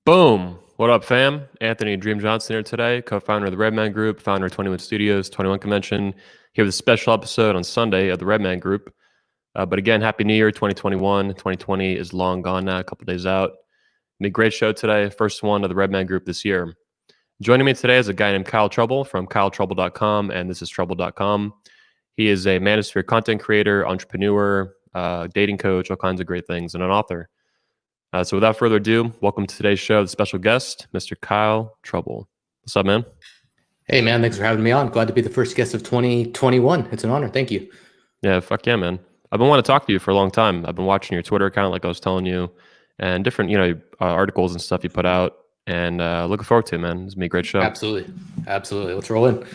Boom. What up, fam? Anthony Dream Johnson here today, co-founder of the Redman Group, founder of 21 Studios, 21 Convention, here with a special episode on Sunday of the Redman Group. But again, Happy New Year, 2021. 2020 is long gone now, a couple days out. Be a great show today, first one of the Redman Group this year. Joining me today is a guy named Kyle Trouble from kyletrouble.com, and this is trouble.com. He is a manosphere content creator, entrepreneur, dating coach, all kinds of great things, and an author. So without further ado, welcome to today's show, the special guest, Mr. Kyle Trouble. What's up, man? Hey, man. Thanks for having me on. Glad to be the first guest of 2021. It's an honor. Thank you. Yeah, fuck yeah, man. I've been wanting to talk to you for a long time. I've been watching your Twitter account, like I was telling you, and different, articles and stuff you put out, and looking forward to it, man. It's going to be a great show. Absolutely. Let's roll in.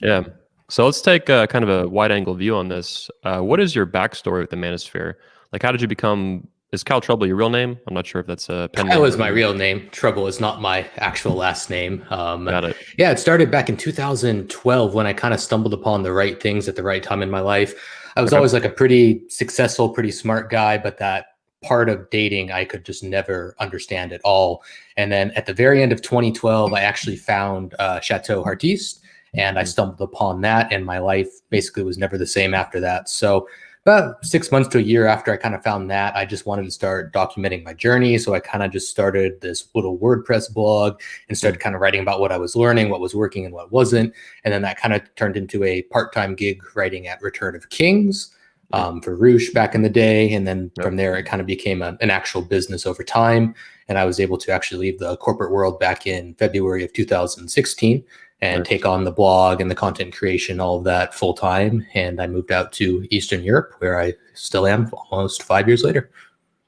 Yeah. So let's take kind of a wide-angle view on this. What is your backstory with the manosphere? Like, how did you become... Is Kyle Trouble your real name? I'm not sure if that's a pen name. Kyle is my real name. Trouble is not my actual last name. Got it. Yeah, it started back in 2012 when I kind of stumbled upon the right things at the right time in my life. I was always like a pretty successful, pretty smart guy, but that part of dating I could just never understand at all. And then at the very end of 2012, I actually found Chateau Artiste, and I stumbled upon that, and my life basically was never the same after that. So about 6 months to a year after I kind of found that, I just wanted to start documenting my journey. So I kind of just started this little WordPress blog and started kind of writing about what I was learning, what was working and what wasn't. And then that kind of turned into a part-time gig writing at Return of Kings for Roosh back in the day. And then from there, it kind of became an actual business over time. And I was able to actually leave the corporate world back in February of 2016 and take on the blog and the content creation, all of that full time. And I moved out to Eastern Europe, where I still am almost 5 years later.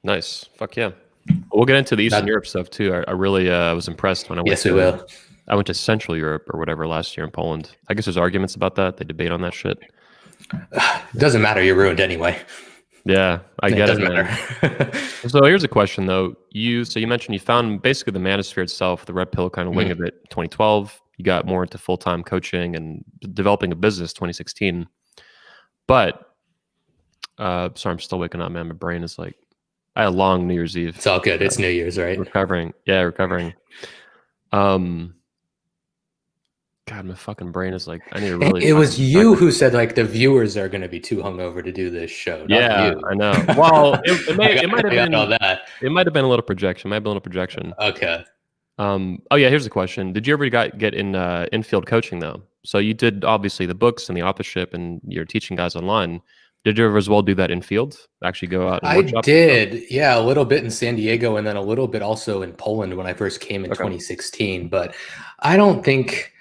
Nice. Fuck yeah. We'll get into the Eastern Europe stuff too. I really was impressed when I went. Yes, we will. I went to Central Europe or whatever last year in Poland. I guess there's arguments about that. They debate on that shit. It doesn't matter. You're ruined anyway. Yeah, I get it, man. Matter. So here's a question though. You mentioned you found basically the manosphere itself, the red pill kind of wing of it, 2012. You got more into full-time coaching and developing a business 2016. But sorry, I'm still waking up, man. My brain is like, I had a long New Year's Eve. It's all good. It's New Year's, right? Recovering. God, my fucking brain is like, I need to really... It was you who said like the viewers are going to be too hungover to do this show. Yeah, you. I know. Well, it might have been all that. It might have been a little projection. Okay. Oh yeah, here's the question. Did you ever get in in-field coaching though? So you did obviously the books and the authorship and you're teaching guys online. Did you ever as well do that in field? Actually go out and I did. Yeah, a little bit in San Diego and then a little bit also in Poland when I first came in 2016. But I don't think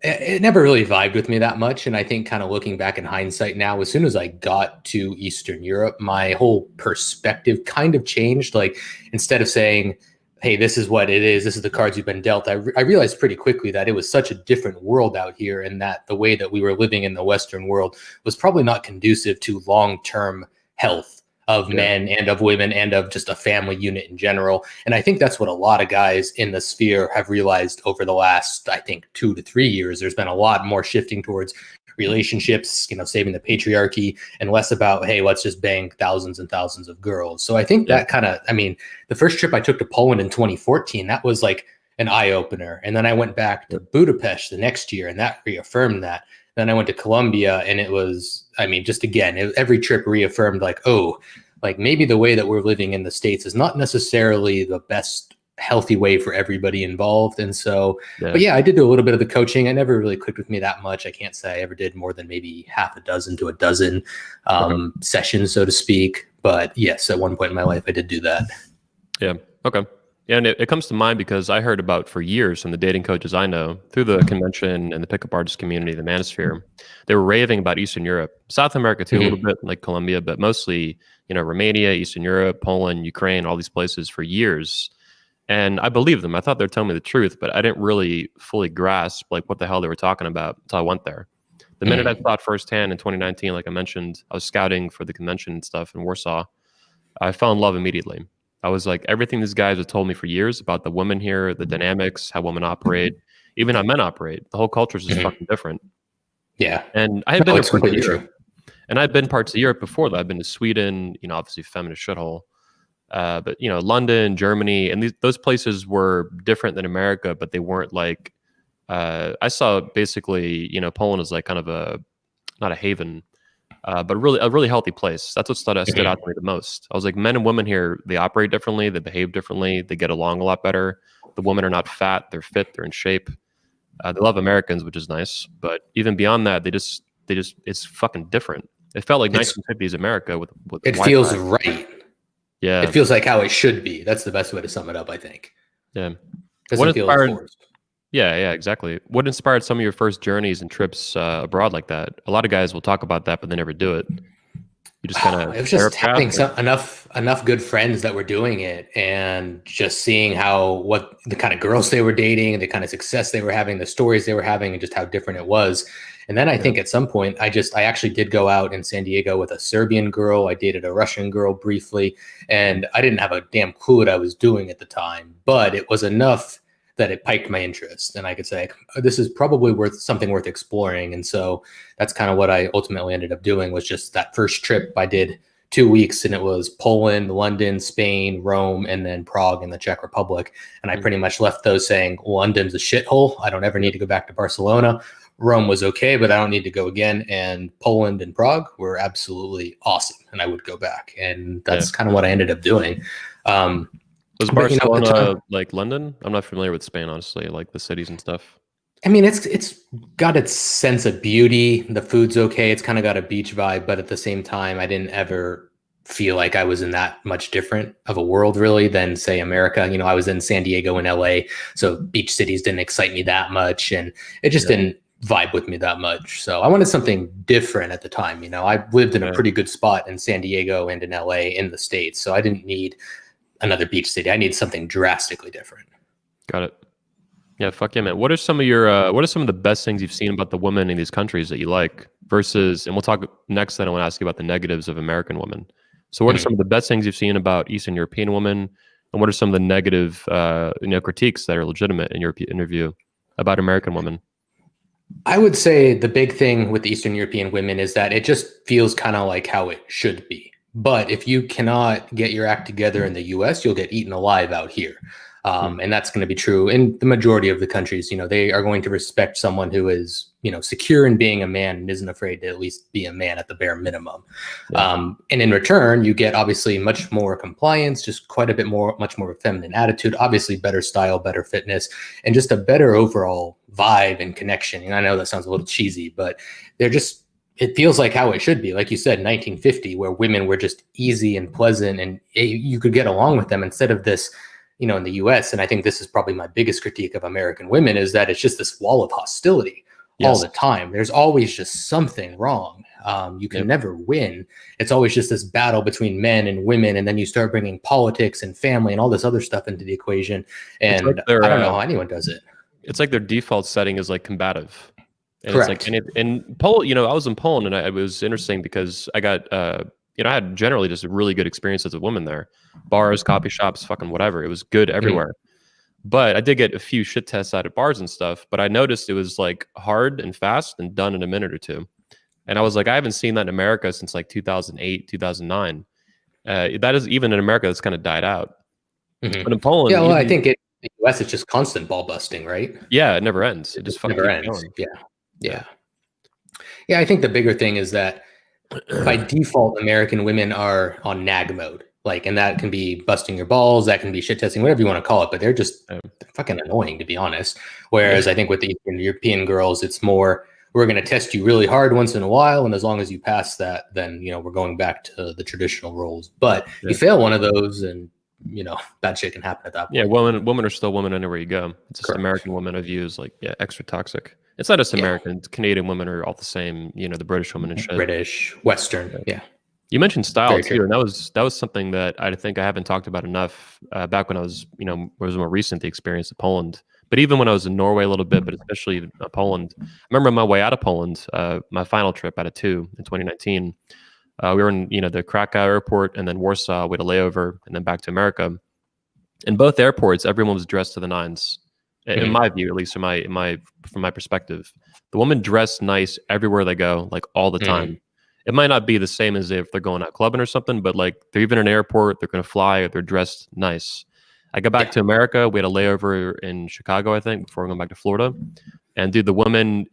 it never really vibed with me that much. And I think kind of looking back in hindsight now, as soon as I got to Eastern Europe, my whole perspective kind of changed. Like instead of saying, hey, this is what it is, this is the cards you've been dealt, I realized pretty quickly that it was such a different world out here, and that the way that we were living in the Western world was probably not conducive to long-term health of men and of women and of just a family unit in general. And I think that's what a lot of guys in the sphere have realized over the last, I think, 2 to 3 years. There's been a lot more shifting towards relationships, saving the patriarchy, and less about, hey, let's just bang thousands and thousands of girls. So I think that kind of, the first trip I took to Poland in 2014, that was like an eye opener. And then I went back to Budapest the next year, and that reaffirmed that. Then I went to Colombia, and it was, just again, every trip reaffirmed like, oh, like maybe the way that we're living in the States is not necessarily the best healthy way for everybody involved. And so, but yeah, I did do a little bit of the coaching. It never really clicked with me that much. I can't say I ever did more than maybe half a dozen to a dozen sessions, so to speak. But yes, at one point in my life, I did do that. Yeah. Okay. Yeah, and it comes to mind because I heard about for years from the dating coaches I know through the convention and the pickup artist community, the manosphere. They were raving about Eastern Europe, South America too, a little bit like Colombia, but mostly, Romania, Eastern Europe, Poland, Ukraine, all these places for years. And I believed them. I thought they were telling me the truth, but I didn't really fully grasp like what the hell they were talking about until I went there. The minute I saw it firsthand in 2019, like I mentioned, I was scouting for the convention and stuff in Warsaw. I fell in love immediately. I was like, everything these guys have told me for years about the women here, the dynamics, how women operate, even how men operate. The whole culture is just fucking different. Yeah. And I had been parts of Europe. And I'd been parts of Europe before that. I've been to Sweden, obviously feminist shithole. But London, Germany, and those places were different than America, but they weren't like. I saw basically, Poland is like kind of not a haven, but really a really healthy place. That's what stood out to me the most. I was like, men and women here, they operate differently, they behave differently, they get along a lot better. The women are not fat, they're fit, they're in shape. They love Americans, which is nice, but even beyond that, they just it's fucking different. It felt like 1950s America with it Wi-Fi. Feels right. Yeah, it feels like how it should be. That's the best way to sum it up, I think. Yeah. What inspired? Yeah, exactly. What inspired some of your first journeys and trips abroad like that? A lot of guys will talk about that, but they never do it. You just kind of. It was just having enough good friends that were doing it, and just seeing what the kind of girls they were dating, the kind of success they were having, the stories they were having, and just how different it was. And then I think at some point, I actually did go out in San Diego with a Serbian girl. I dated a Russian girl briefly, and I didn't have a damn clue what I was doing at the time, but it was enough that it piqued my interest, and I could say, this is probably something worth exploring. And so that's kind of what I ultimately ended up doing, was just that first trip I did 2 weeks, and it was Poland, London, Spain, Rome, and then Prague in the Czech Republic. And I pretty much left those saying, London's a shithole. I don't ever need to go back to Barcelona. Rome was okay, but I don't need to go again. And Poland and Prague were absolutely awesome, and I would go back. And that's kind of what I ended up doing. Was Barcelona like London? I'm not familiar with Spain, honestly, like the cities and stuff. I mean, it's got its sense of beauty. The food's okay. It's kind of got a beach vibe, but at the same time, I didn't ever feel like I was in that much different of a world, really, than, say, America. I was in San Diego and LA, so beach cities didn't excite me that much, and it just didn't vibe with me that much. So I wanted something different at the time. I lived in a pretty good spot in San Diego and in LA in the States, so I didn't need another beach city. I need something drastically different. Got it. Yeah, fuck yeah, man. What are some of the best things you've seen about the women in these countries that you like versus, and we'll talk next, then I want to ask you about the negatives of American women. So what are some of the best things you've seen about Eastern European women, and what are some of the negative critiques that are legitimate in your interview about American women? I would say the big thing with Eastern European women is that it just feels kind of like how it should be. But if you cannot get your act together in the US, you'll get eaten alive out here. And that's going to be true in the majority of the countries. They are going to respect someone who is, secure in being a man and isn't afraid to at least be a man at the bare minimum. And in return, you get obviously much more compliance, just much more of a feminine attitude, obviously better style, better fitness, and just a better overall vibe and connection. And I know that sounds a little cheesy, but it feels like how it should be. Like you said, 1950, where women were just easy and pleasant, and you could get along with them, instead of this, in the US. And I think this is probably my biggest critique of American women, is that it's just this wall of hostility all the time. There's always just something wrong. You can never win. It's always just this battle between men and women. And then you start bringing politics and family and all this other stuff into the equation. And I don't know how anyone does it. It's like their default setting is like combative. And correct. It's like, in Poland, I was in Poland, and it was interesting because I got, I had generally just a really good experience as a woman there. Bars, coffee shops, fucking whatever. It was good everywhere. But I did get a few shit tests out at bars and stuff. But I noticed it was like hard and fast and done in a minute or two. And I was like, I haven't seen that in America since like 2008, 2009. That is, even in America, that's kind of died out. But in Poland, I think in the US, it's just constant ball busting, right? Yeah, it never ends. It just fucking never ends. Yeah. I think the bigger thing is that by default, American women are on nag mode. And that can be busting your balls, that can be shit testing, whatever you want to call it, but they're just fucking annoying, to be honest. Whereas I think with the Eastern European girls, it's more, we're going to test you really hard once in a while, and as long as you pass that, then we're going back to the traditional roles. But you fail one of those, and bad shit can happen at that point. Yeah, women are still women anywhere you go. It's just American women I view as extra toxic. It's not just Americans. Canadian women are all the same. The British women and shit. British, Western, You mentioned style too, and that was something that I think I haven't talked about enough back when I was, was more recent, the experience of Poland. But even when I was in Norway a little bit, but especially Poland, I remember on my way out of Poland, my final trip out of 2 in 2019, we were in, the Krakow airport and then Warsaw, we had a layover and then back to America. In both airports, everyone was dressed to the nines. In my view, at least from my perspective, the women dress nice everywhere they go, like all the time. It might not be the same as if they're going out clubbing or something, but like they're even in an airport, they're going to fly, they're dressed nice. I got back to America. We had a layover in Chicago, I think, before going back to Florida. And dude, the women,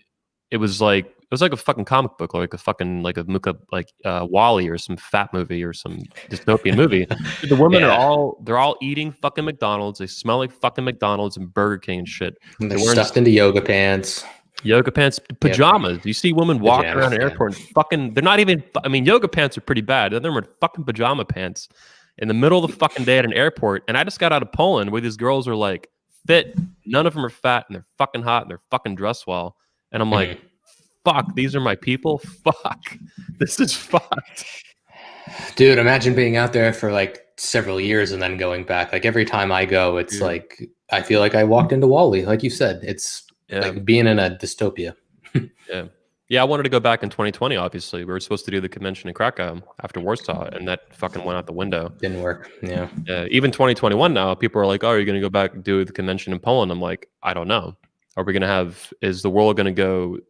it was like a fucking comic book, like a fucking like a Wall-E or some fat movie or some dystopian movie. Dude, the women they're all eating fucking McDonald's. They smell like fucking McDonald's and Burger King and shit. And they're stuffed into yoga pants. Yoga pants, pajamas. You see women walking around an airport and fucking, they're not even, I mean, yoga pants are pretty bad. They're wearing fucking pajama pants in the middle of the fucking day at an airport. And I just got out of Poland where these girls are like fit. None of them are fat and they're fucking hot and they're fucking dressed well. And I'm like, fuck, these are my people. Fuck, this is fucked. Dude, imagine being out there for like several years and then going back. Like every time I go, it's like, I feel like I walked into Wall-E. Like you said, it's like being in a dystopia. Yeah, I wanted to go back in 2020, obviously. We were supposed to do the convention in Krakow after Warsaw, and that fucking went out the window. Didn't work, yeah. Even 2021 now, people are like, oh, are you going to go back and do the convention in Poland? I'm like, I don't know. Are we going to have, is the world going to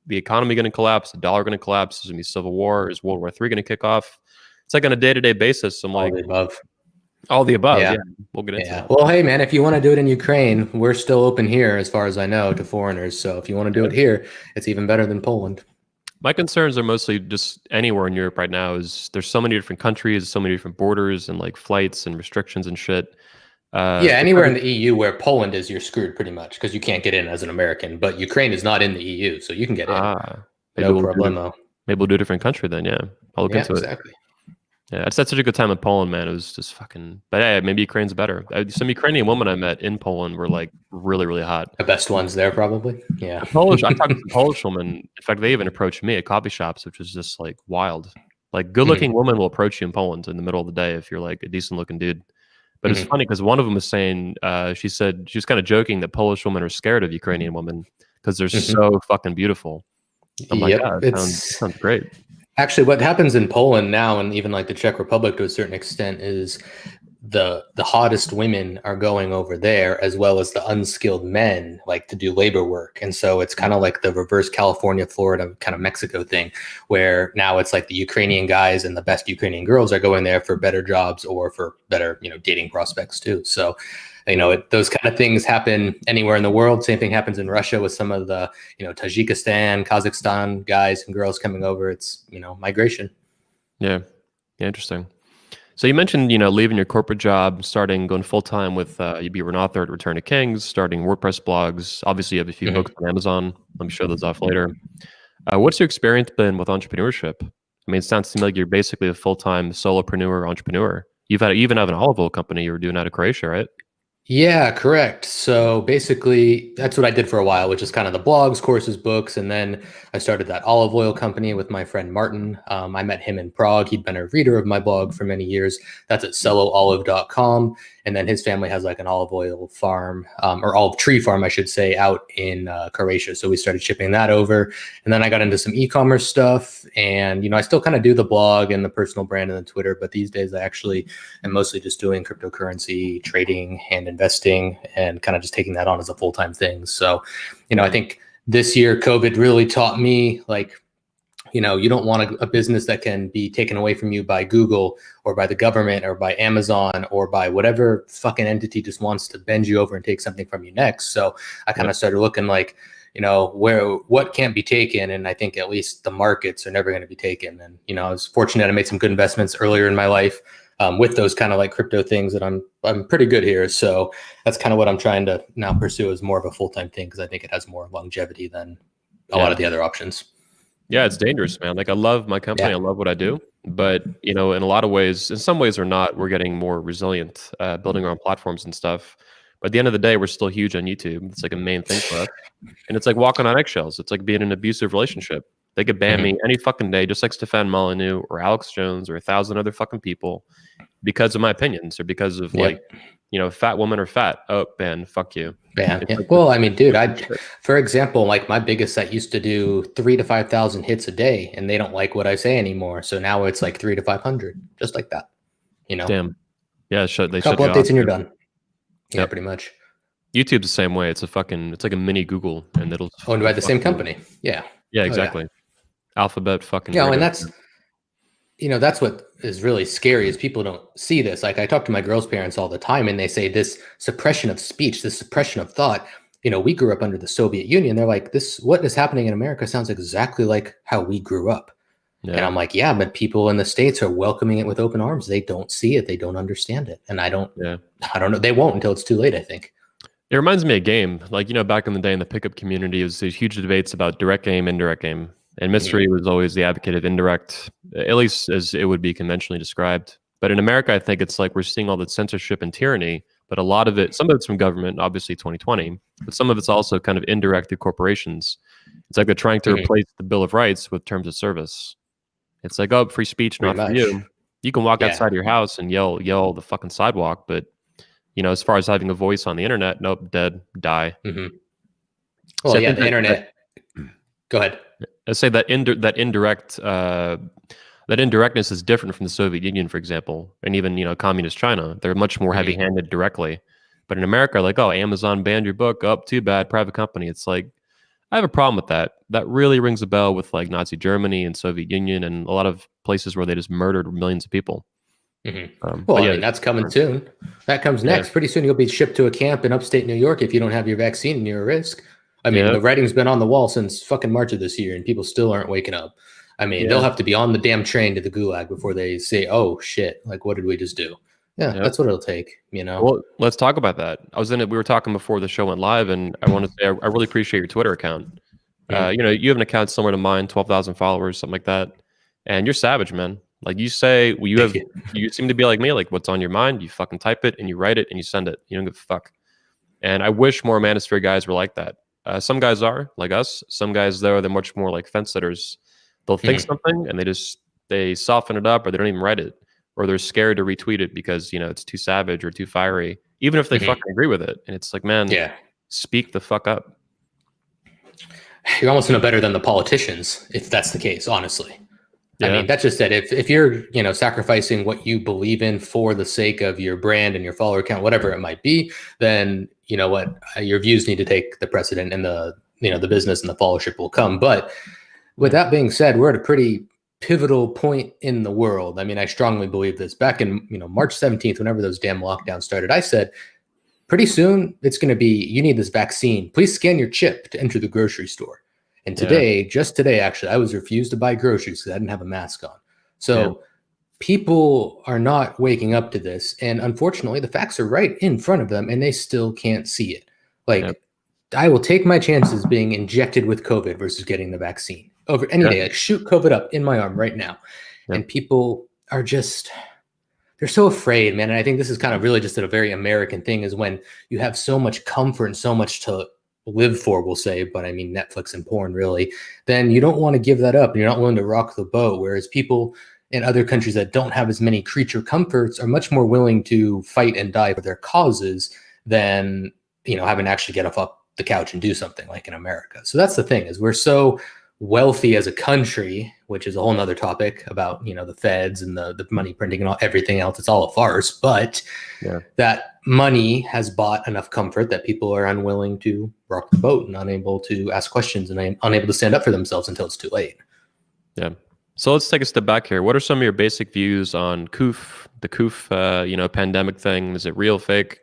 the economy going to collapse? The dollar going to collapse? Is there going to be civil war? Is World War III going to kick off? It's like on a day-to-day basis. I'm like, all the above. Yeah. We'll get into that. Well, hey, man, if you want to do it in Ukraine, we're still open here, as far as I know, to foreigners. So if you want to do it here, it's even better than Poland. My concerns are mostly just anywhere in Europe right now is there's so many different countries, so many different borders and like flights and restrictions and shit. Anywhere in the EU where Poland is, you're screwed pretty much because you can't get in as an American. But Ukraine is not in the EU, so you can get in. No problemo. Maybe we'll do a different country then, yeah. I'll look into it. Yeah, I just had such a good time in Poland, man. It was just fucking... But yeah, maybe Ukraine's better. Some Ukrainian women I met in Poland were like really, really hot. The best ones there, probably. Yeah. I talked to some Polish women. In fact, they even approached me at coffee shops, which was just like wild. Like good-looking women will approach you in Poland in the middle of the day if you're like a decent-looking dude. But it's funny because one of them was saying, she said, she was kind of joking that Polish women are scared of Ukrainian women because they're so fucking beautiful. I'm like, yeah, sounds great. Actually, what happens in Poland now, and even like the Czech Republic to a certain extent, is the hottest women are going over there, as well as the unskilled men, like to do labor work. And so it's kind of like the reverse California, Florida, kind of Mexico thing, where now it's like the Ukrainian guys and the best Ukrainian girls are going there for better jobs or for better, dating prospects too. So, those kind of things happen anywhere in the world. Same thing happens in Russia with some of the, Tajikistan, Kazakhstan guys and girls coming over. It's, migration. Yeah, interesting. So you mentioned, leaving your corporate job, going full-time with, you were an author at Return to Kings, starting WordPress blogs. Obviously, you have a few books on Amazon. Let me show those off later. What's your experience been with entrepreneurship? I mean, it sounds to me like you're basically a full-time solopreneur, entrepreneur. You even have an olive oil company you were doing out of Croatia, right? Yeah, correct. So basically, that's what I did for a while, which is kind of the blogs, courses, books. And then I started that olive oil company with my friend Martin. I met him in Prague. He'd been a reader of my blog for many years. That's at selloolive.com. And then his family has like an olive oil farm, or olive tree farm, I should say, out in Croatia. So we started shipping that over. And then I got into some e-commerce stuff. And, I still kind of do the blog and the personal brand and the Twitter. But these days I actually am mostly just doing cryptocurrency trading and investing and kind of just taking that on as a full-time thing. So, I think this year COVID really taught me, like, you don't want a business that can be taken away from you by Google or by the government or by Amazon or by whatever fucking entity just wants to bend you over and take something from you next. So I kind of started looking like, what can't be taken. And I think at least the markets are never going to be taken. And, I was fortunate I made some good investments earlier in my life with those kind of like crypto things that I'm pretty good here. So that's kind of what I'm trying to now pursue as more of a full-time thing, because I think it has more longevity than a lot of the other options. Yeah, it's dangerous, man. Like, I love my company. I love what I do. But, in a lot of ways, in some ways or not, we're getting more resilient, building our own platforms and stuff. But at the end of the day, we're still huge on YouTube. It's like a main thing for us. And it's like walking on eggshells. It's like being in an abusive relationship. They could ban me any fucking day, just like Stefan Molyneux or Alex Jones or 1,000 other fucking people because of my opinions or because of like, fat woman or fat. Oh, ban, fuck you. Ban. Yeah. Well, I mean, dude, for example, like my biggest site used to do 3,000 to 5,000 hits a day, and they don't like what I say anymore. So now it's like 300 to 500, just like that. Damn. Yeah, they couple updates and you're done. Yeah, pretty much. YouTube's the same way. It's like a mini Google, and it'll owned by the same company. Yeah. Yeah, exactly. alphabet fucking. You know, and weirdo. that's what is really scary is people don't see this. Like I talk to my girls' parents all the time, and they say this suppression of speech, this suppression of thought. We grew up under the Soviet Union. They're like, what is happening in America sounds exactly like how we grew up. Yeah. And I'm like, yeah, but people in the States are welcoming it with open arms. They don't see it. They don't understand it. And I don't know. They won't until it's too late, I think. It reminds me of a game. Like, back in the day in the pickup community, there's huge debates about direct game, indirect game. And Mystery was always the advocate of indirect, at least as it would be conventionally described. But in America, I think it's like we're seeing all the censorship and tyranny, but a lot of it, some of it's from government, obviously 2020, but some of it's also kind of indirect through corporations. It's like they're trying to replace the Bill of Rights with terms of service. It's like, oh, free speech, not for you. You can walk outside your house and yell the fucking sidewalk, but as far as having a voice on the internet, nope, dead, die. Well, so yeah, the internet. Go ahead. I say that indirectness is different from the Soviet Union, for example, and even communist China. They're much more heavy-handed directly. But in America, like, oh, Amazon banned your book. Oh, too bad, private company. It's like, I have a problem with that. That really rings a bell with like Nazi Germany and Soviet Union and a lot of places where they just murdered millions of people. Well, I mean, that's coming soon. That comes next. Pretty soon you'll be shipped to a camp in upstate New York if you don't have your vaccine and you're at risk. I mean, the writing's been on the wall since fucking March of this year and people still aren't waking up. I mean, they'll have to be on the damn train to the gulag before they say, oh, shit, like, what did we just do? Yeah, that's what it'll take, Well, let's talk about that. We were talking before the show went live, and I want to say I really appreciate your Twitter account. You have an account similar to mine, 12,000 followers, something like that. And you're savage, man. Like you say, you seem to be like me, like what's on your mind, you fucking type it and you write it and you send it. You don't give a fuck. And I wish more manosphere guys were like that. Some guys are like us. Some guys, though, they're much more like fence sitters. They'll think something and they soften it up, or they don't even write it, or they're scared to retweet it because it's too savage or too fiery, even if they fucking agree with it. And it's like, man, speak the fuck up. You're almost no better than the politicians if that's the case, honestly. I mean, that's just it. If you're, sacrificing what you believe in for the sake of your brand and your follower count, whatever it might be, then you know what, your views need to take the precedent, and the business and the followership will come. But with that being said, we're at a pretty pivotal point in the world. I mean, I strongly believe this. Back in March 17th, whenever those damn lockdowns started, I said, pretty soon it's going to be, you need this vaccine. Please scan your chip to enter the grocery store. And today, just today, actually, I was refused to buy groceries because I didn't have a mask on. So people are not waking up to this. And unfortunately, the facts are right in front of them and they still can't see it. Like, I will take my chances being injected with COVID versus getting the vaccine over any day. Like, shoot COVID up in my arm right now. And people are just, they're so afraid, man. And I think this is kind of really just a very American thing, is when you have so much comfort and so much to live for, we'll say, but I mean Netflix and porn, really, then you don't want to give that up. You're not willing to rock the boat. Whereas people in other countries that don't have as many creature comforts are much more willing to fight and die for their causes than, having to actually get off the couch and do something like in America. So that's the thing, is we're so wealthy as a country, which is a whole nother topic about, the feds and the money printing and everything else. It's all a farce, but that money has bought enough comfort that people are unwilling to rock the boat and unable to ask questions and unable to stand up for themselves until it's too late. Yeah. So let's take a step back here. What are some of your basic views on the COOF, pandemic thing? Is it real, fake?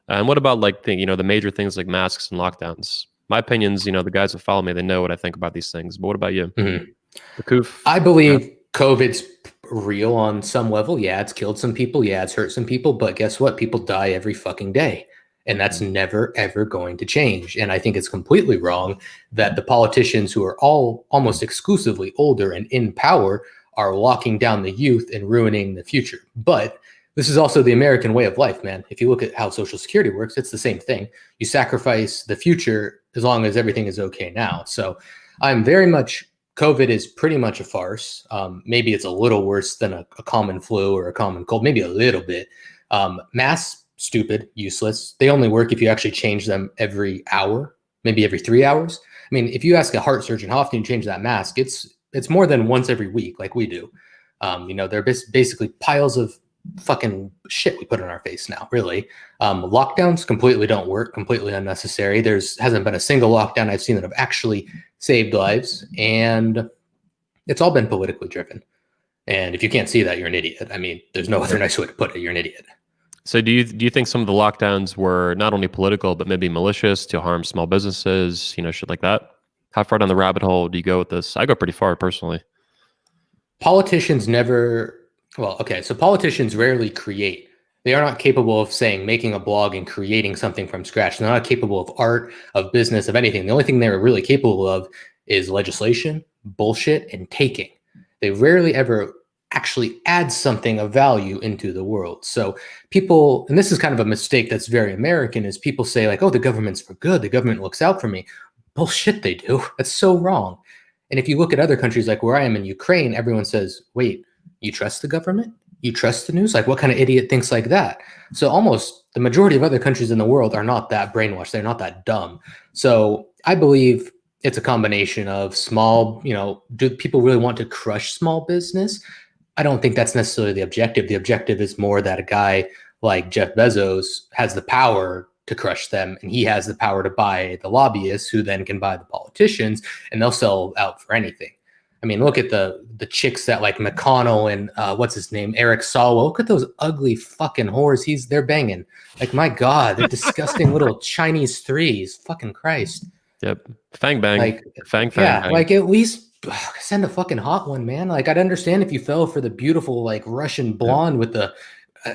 And what about the major things like masks and lockdowns? My opinions, the guys that follow me, they know what I think about these things. But what about you? The COOF? I believe COVID's real on some level. Yeah, it's killed some people. Yeah, it's hurt some people. But guess what? People die every fucking day. And that's never, ever going to change. And I think it's completely wrong that the politicians, who are all almost exclusively older and in power, are locking down the youth and ruining the future. But this is also the American way of life, man. If you look at how Social Security works, it's the same thing. You sacrifice the future as long as everything is okay now. So I'm very much, COVID is pretty much a farce. Maybe it's a little worse than a common flu or a common cold, maybe a little bit. Masks, stupid, useless. They only work if you actually change them every hour, maybe every 3 hours. I mean, if you ask a heart surgeon how often you change that mask, it's more than once every week, like we do. They're basically piles of fucking shit we put on our face now, really. Lockdowns completely don't work, completely unnecessary. Hasn't been a single lockdown I've seen that have actually saved lives. And It's all been politically driven. And if you can't see that, you're an idiot. I mean, there's no other nice way to put it. You're an idiot. So do you think some of the lockdowns were not only political, but maybe malicious to harm small businesses, shit like that? How far down the rabbit hole do you go with this? I go pretty far personally. Politicians so politicians rarely create. They are not capable of making a blog and creating something from scratch. They're not capable of art, of business, of anything. The only thing they're really capable of is legislation, bullshit, and taking. They rarely ever actually add something of value into the world. So people, and this is kind of a mistake that's very American, is people say like, oh, the government's for good. The government looks out for me. Bullshit, they do. That's so wrong. And if you look at other countries like where I am in Ukraine, everyone says, wait, you trust the government? You trust the news? Like, what kind of idiot thinks like that? So almost the majority of other countries in the world are not that brainwashed. They're not that dumb. So I believe it's a combination of small, do people really want to crush small business? I don't think that's necessarily the objective. The objective is more that a guy like Jeff Bezos has the power to crush them, and he has the power to buy the lobbyists who then can buy the politicians, and they'll sell out for anything. I mean, look at the chicks that like McConnell and what's his name, Eric Swalwell. Look at those ugly fucking whores they're banging. Like, my God, they're disgusting little Chinese threes. Fucking Christ. Yep. Fang bang. Like, fang. Yeah, bang. like at least send a fucking hot one, man. Like, I'd understand if you fell for the beautiful like Russian blonde with the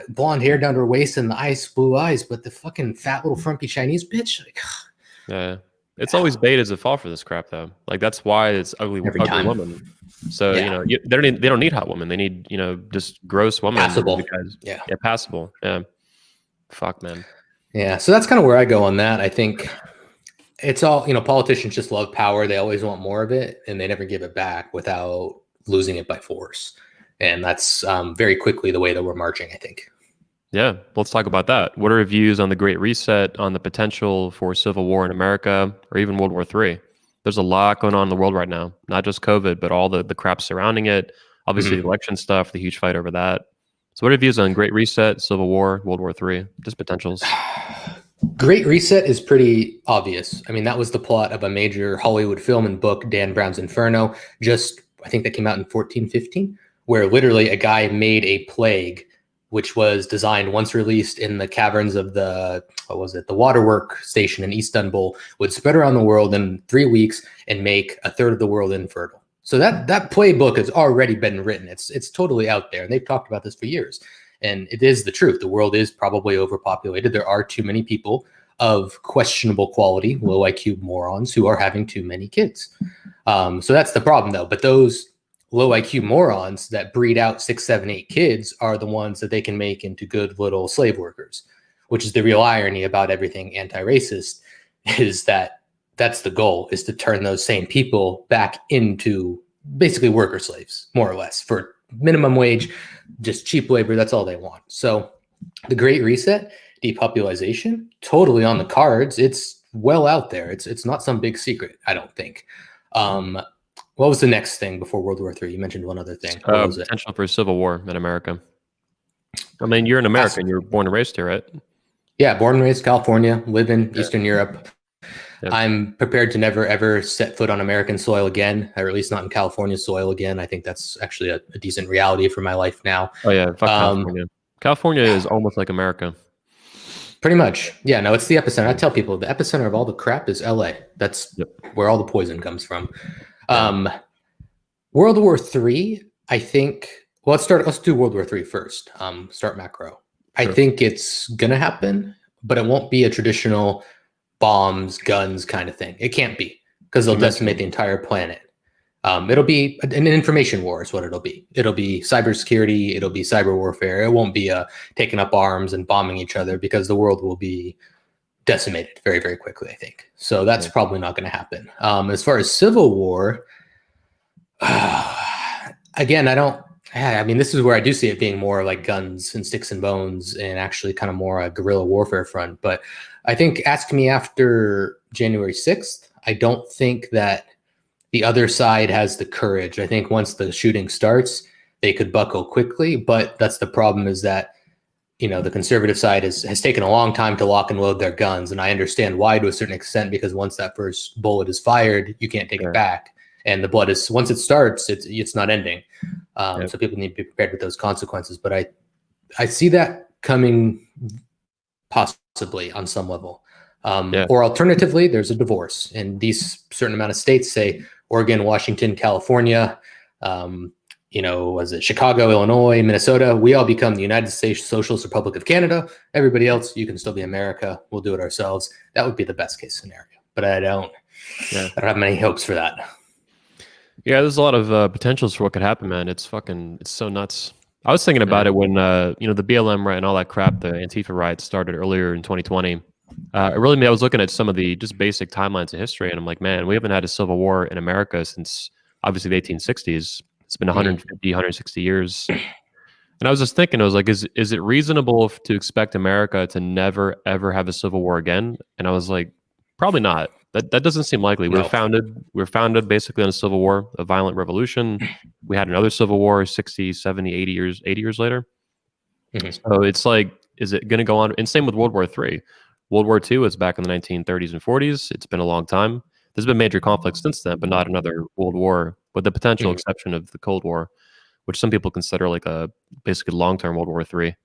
blonde hair down to her waist and the ice blue eyes, but the fucking fat little frumpy Chinese bitch. Like, yeah. It's always bait as a fall for this crap, though. Like, that's why it's ugly women. So they don't need hot women. They need just gross women. Passable. Passable. Yeah. Fuck, man. Yeah. So that's kind of where I go on that. I think it's all politicians just love power. They always want more of it, and they never give it back without losing it by force. And that's very quickly the way that we're marching, I think. Yeah, let's talk about that. What are your views on the Great Reset, on the potential for civil war in America, or even World War III? There's a lot going on in the world right now, not just COVID, but all the crap surrounding it. Obviously, the election stuff, the huge fight over that. So what are your views on Great Reset, Civil War, World War III, just potentials? Great Reset is pretty obvious. I mean, that was the plot of a major Hollywood film and book, Dan Brown's Inferno, I think that came out in 1415, where literally a guy made a plague which was designed once released in the caverns of the waterwork station in Istanbul, would spread around the world in 3 weeks and make a third of the world infertile. So that playbook has already been written. It's totally out there, and they've talked about this for years. And it is the truth. The world is probably overpopulated. There are too many people of questionable quality, low IQ morons who are having too many kids. So that's the problem, though. But those low IQ morons that breed out 6, 7, 8 kids are the ones that they can make into good little slave workers, which is the real irony about everything anti-racist, is that that's the goal, is to turn those same people back into basically worker slaves, more or less, for minimum wage, just cheap labor. That's all they want. So the Great Reset, depopulation, totally on the cards. It's well out there. It's not some big secret, I don't think. What was the next thing before World War III? You mentioned one other thing. What was it? Potential for civil war in America. I mean, you're an American. You're born and raised here, right? Yeah, born and raised California, live in Eastern Europe. Yep. I'm prepared to never, ever set foot on American soil again, or at least not in California soil again. I think that's actually a decent reality for my life now. Oh, yeah. Fuck California. California is almost like America. Pretty much. Yeah, no, it's the epicenter. I tell people the epicenter of all the crap is LA. That's where all the poison comes from. World War III, I think, well, let's do World War III first. Start macro. Sure. I think it's going to happen, but it won't be a traditional bombs, guns kind of thing. It can't be, because they'll decimate the entire planet. It'll be an information war is what it'll be. It'll be cybersecurity. It'll be cyber warfare. It won't be taking up arms and bombing each other, because the world will be decimated very, very quickly, I think. So that's probably not going to happen. As far as civil war, again, I mean, this is where I do see it being more like guns and sticks and bones, and actually kind of more a guerrilla warfare front. But I think, ask me after January 6th, I don't think that the other side has the courage. I think once the shooting starts, they could buckle quickly. But that's the problem, is that the conservative side has taken a long time to lock and load their guns. And I understand why, to a certain extent, because once that first bullet is fired, you can't take it back. and the blood is, once it starts, it's not ending. So people need to be prepared with those consequences. But I see that coming possibly on some level. Or alternatively, there's a divorce, and these certain amount of states, say Oregon, Washington, California, was it Chicago, Illinois, Minnesota, we all become the United States Socialist Republic of Canada. Everybody else, you can still be America. We'll do it ourselves. That would be the best case scenario. But I don't have many hopes for that. Yeah, there's a lot of potentials for what could happen, man. It's so nuts. I was thinking about it when, the BLM riot and all that crap, the Antifa riots started earlier in 2020. I was looking at some of the just basic timelines of history, and I'm like, man, we haven't had a civil war in America since obviously the 1860s. It's been 150, 160 years. And I was just thinking, I was like, is it reasonable to expect America to never, ever have a civil war again? And I was like, probably not. That doesn't seem likely. No. We were founded basically on a civil war, a violent revolution. We had another civil war 60, 70, 80 years later. So it's like, is it going to go on? And same with World War III. World War II was back in the 1930s and 40s. It's been a long time. There's been major conflicts since then, but not another world war, with the potential exception of the Cold War, which some people consider like a basically long-term World War III.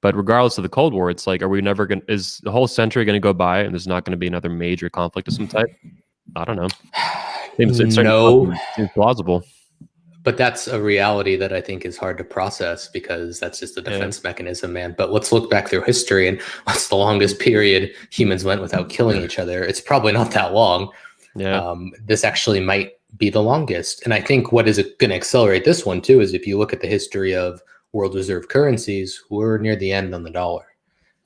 But regardless of the Cold War, it's like, is the whole century going to go by and there's not going to be another major conflict of some type? I don't know. No. Seems plausible. But that's a reality that I think is hard to process, because that's just a defense mechanism, man. But let's look back through history, and what's the longest period humans went without killing each other? It's probably not that long. This actually might be the longest. And I think what is going to accelerate this one too is if you look at the history of world reserve currencies, we're near the end on the dollar,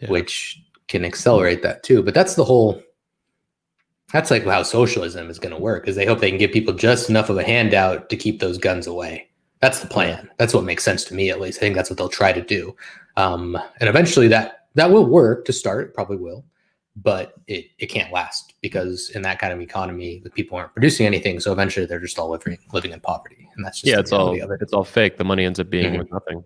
which can accelerate that too. But that's like how socialism is going to work, is they hope they can give people just enough of a handout to keep those guns away. That's the plan. That's what makes sense to me, at least. I think that's what they'll try to do. And eventually that will work to start. It probably will. But it can't last, because in that kind of economy, the people aren't producing anything. So eventually they're just all living in poverty. And that's just it's all fake. The money ends up being worth nothing.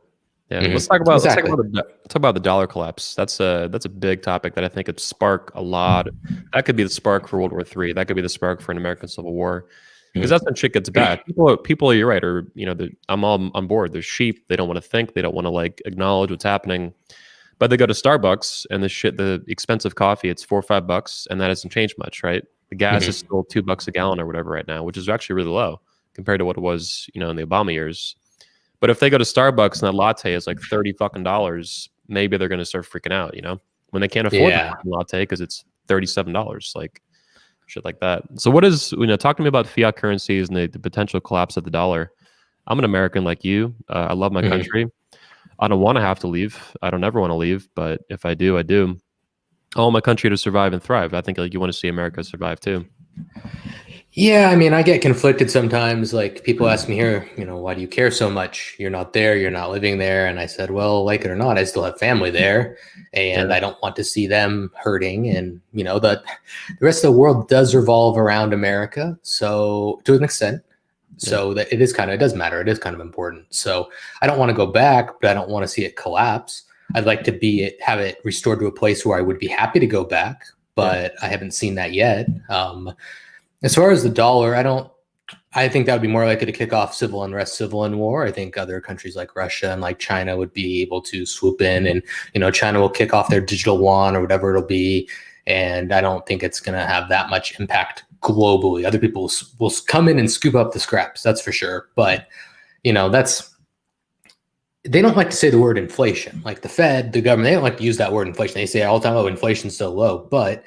Yeah, let's talk about the dollar collapse. That's a big topic that I think could spark a lot. That could be the spark for World War III. That could be the spark for an American Civil War, because that's when shit gets bad. People, you're right, or I'm all on board. They're sheep. They don't want to think. They don't want to like acknowledge what's happening. But they go to Starbucks and the expensive coffee, it's $4 or $5, and that hasn't changed much, right? The gas is still $2 a gallon or whatever right now, which is actually really low compared to what it was, in the Obama years. But if they go to Starbucks and that latte is like $30 fucking dollars, maybe they're going to start freaking out, when they can't afford the latte because it's $37, like shit like that. So what is, talk to me about fiat currencies and the potential collapse of the dollar. I'm an American like you. I love my country. I don't want to have to leave. I don't ever want to leave, but if I do, I do. I want my country to survive and thrive. I think like you want to see America survive too. Yeah, I mean, I get conflicted sometimes. Like people ask me here, why do you care so much? You're not there. You're not living there. And I said, well, like it or not, I still have family there, and I don't want to see them hurting. And the rest of the world does revolve around America, so to an extent. So that it does matter. It is kind of important. So I don't want to go back, but I don't want to see it collapse. I'd like to have it restored to a place where I would be happy to go back, but I haven't seen that yet. As far as the dollar, I think that would be more likely to kick off civil unrest, civil and war. I think other countries like Russia and like China would be able to swoop in, and, China will kick off their digital yuan or whatever it'll be. And I don't think it's going to have that much impact globally. Other people will come in and scoop up the scraps, that's for sure. But they don't like to say the word inflation. Like the Fed, the government, they don't like to use that word inflation. They say all the time, oh, inflation's so low. But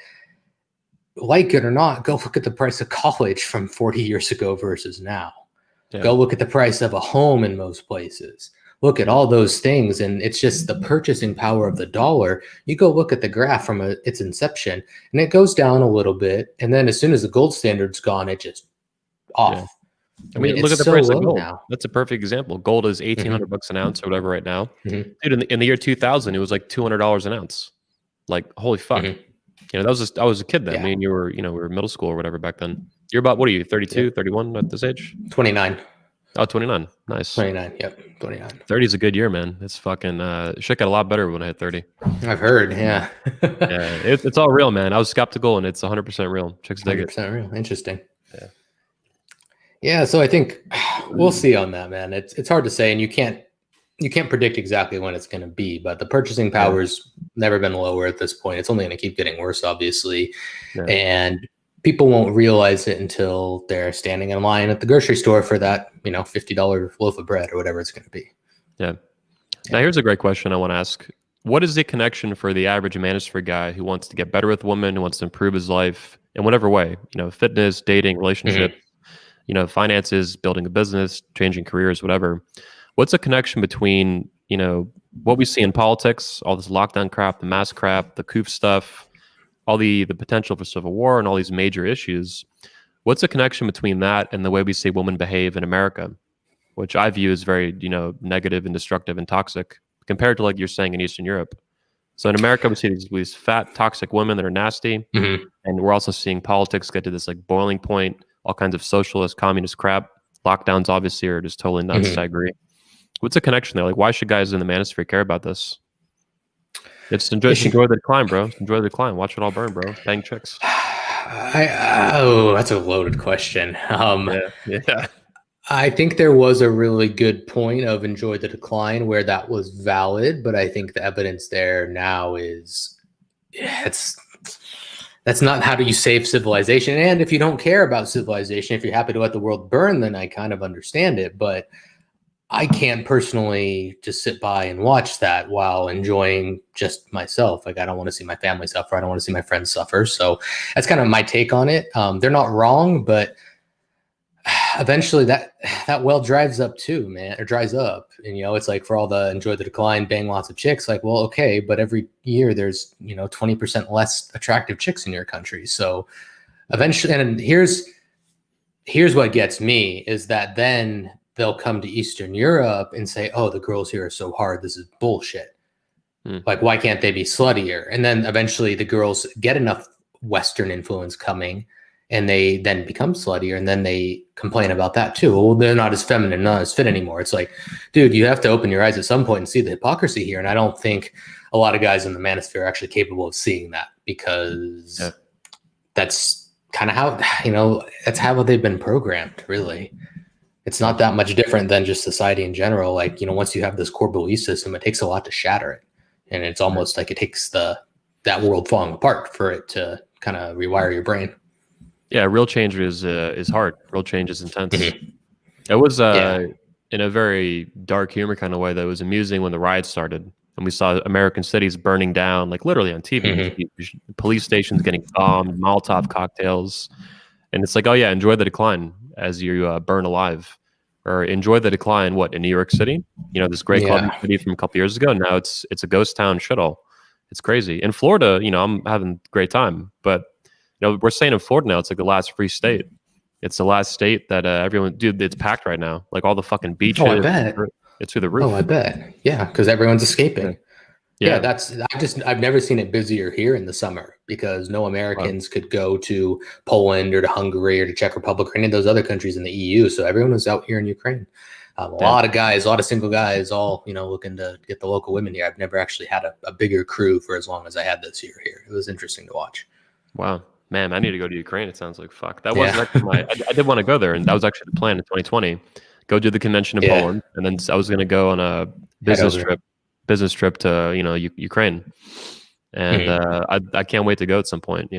like it or not, go look at the price of college from 40 years ago versus now. Go look at the price of a home in most places. Look at all those things, and it's just the purchasing power of the dollar. You go look at the graph from its inception, and it goes down a little bit, and then as soon as the gold standard's gone, it just off. Yeah. I mean, look at the price of gold. Now. That's a perfect example. Gold is $1,800 an ounce or whatever right now. Dude, in the year 2000, it was like $200 an ounce. Like, holy fuck. I was a kid then. I mean, we were middle school or whatever back then. You're about, what are you, 32, 31 at this age? 29. Oh, 29. Nice. 29. Yep. 29. 30 is a good year, man. It's fucking shit got a lot better when I hit 30. I've heard. Yeah. It's all real, man. I was skeptical and it's 100% real. Chicks dig it. 100% real. Interesting. Yeah, so I think we'll see on that, man. It's hard to say, and you can't predict exactly when it's going to be, but the purchasing Yeah, power's never been lower at this point. It's only going to keep getting worse, obviously, yeah, and people won't realize it until they're standing in line at the grocery store for that, $50 loaf of bread or whatever it's going to be. yeah. Now here's a great question I want to ask. What is the connection for the average manosphere guy who wants to get better with women, who wants to improve his life in whatever way? Fitness, dating, relationship, Mm-hmm. Finances, building a business, changing careers, whatever. What's the connection between, what we see in politics, all this lockdown crap, the mask crap, the coup stuff, all the potential for civil war and all these major issues? What's the connection between that and the way we see women behave in America, which I view as very, negative and destructive and toxic compared to like you're saying in Eastern Europe. So in America, we see these fat, toxic women that are nasty. Mm-hmm. And we're also seeing politics get to this like boiling point, all kinds of socialist, communist crap. Lockdowns obviously are just totally nuts. Mm-hmm. I agree. What's the connection there? Like, why should guys in the manosphere care about this? It's enjoy the decline, bro. Enjoy the decline. Watch it all burn, bro. Bang chicks. That's a loaded question. Yeah, yeah, I think there was a really good point of enjoy the decline where that was valid, but I think the evidence there now is that's not how do you save civilization. And if you don't care about civilization, if you're happy to let the world burn, then I kind of understand it. But I can't personally just sit by and watch that while enjoying just myself. Like, I don't want to see my family suffer. I don't want to see my friends suffer. So that's kind of my take on it. They're not wrong, but eventually that well dries up too, man, or dries up. And, it's like for all the enjoy the decline, bang lots of chicks, like, well, okay, but every year there's, 20% less attractive chicks in your country. So eventually, and here's what gets me is that then they'll come to Eastern Europe and say, oh, the girls here are so hard. This is bullshit. Like, why can't they be sluttier? And then eventually the girls get enough Western influence coming and they then become sluttier, and then they complain about that too. Well, they're not as feminine, not as fit anymore. It's like, dude, you have to open your eyes at some point and see the hypocrisy here. And I don't think a lot of guys in the manosphere are actually capable of seeing that, because that's kind of how, that's how they've been programmed, really. It's not that much different than just society in general. Like, once you have this core belief system, it takes a lot to shatter it. And it's almost like it takes that world falling apart for it to kind of rewire your brain. Yeah, real change is hard. Real change is intense. Mm-hmm. It was in a very dark humor kind of way that was amusing when the riots started, and we saw American cities burning down, like literally on TV. Mm-hmm. Police stations getting bombed, Molotov cocktails, and it's like, oh yeah, enjoy the decline as you burn alive, or enjoy the decline. What, in New York City? This great club city from a couple years ago. Now it's a ghost town shithole. It's crazy. In Florida, I'm having a great time, but we're saying in Florida now, it's like the last free state. It's the last state that everyone, dude, it's packed right now. Like all the fucking beaches. Oh, I bet. It's through the roof. Oh, I bet. Yeah, because everyone's escaping. Yeah, I've never seen it busier here in the summer, because no Americans could go to Poland or to Hungary or to Czech Republic or any of those other countries in the EU. So everyone was out here in Ukraine. A lot of guys, a lot of single guys, all, looking to get the local women here. I've never actually had a bigger crew for as long as I had this year here. It was interesting to watch. Wow. Man, I need to go to Ukraine. It sounds like fuck. That wasn't actually I did want to go there, and that was actually the plan in 2020. Go do the convention in Poland, and then I was going to go on a business trip to Ukraine, and I can't wait to go at some point.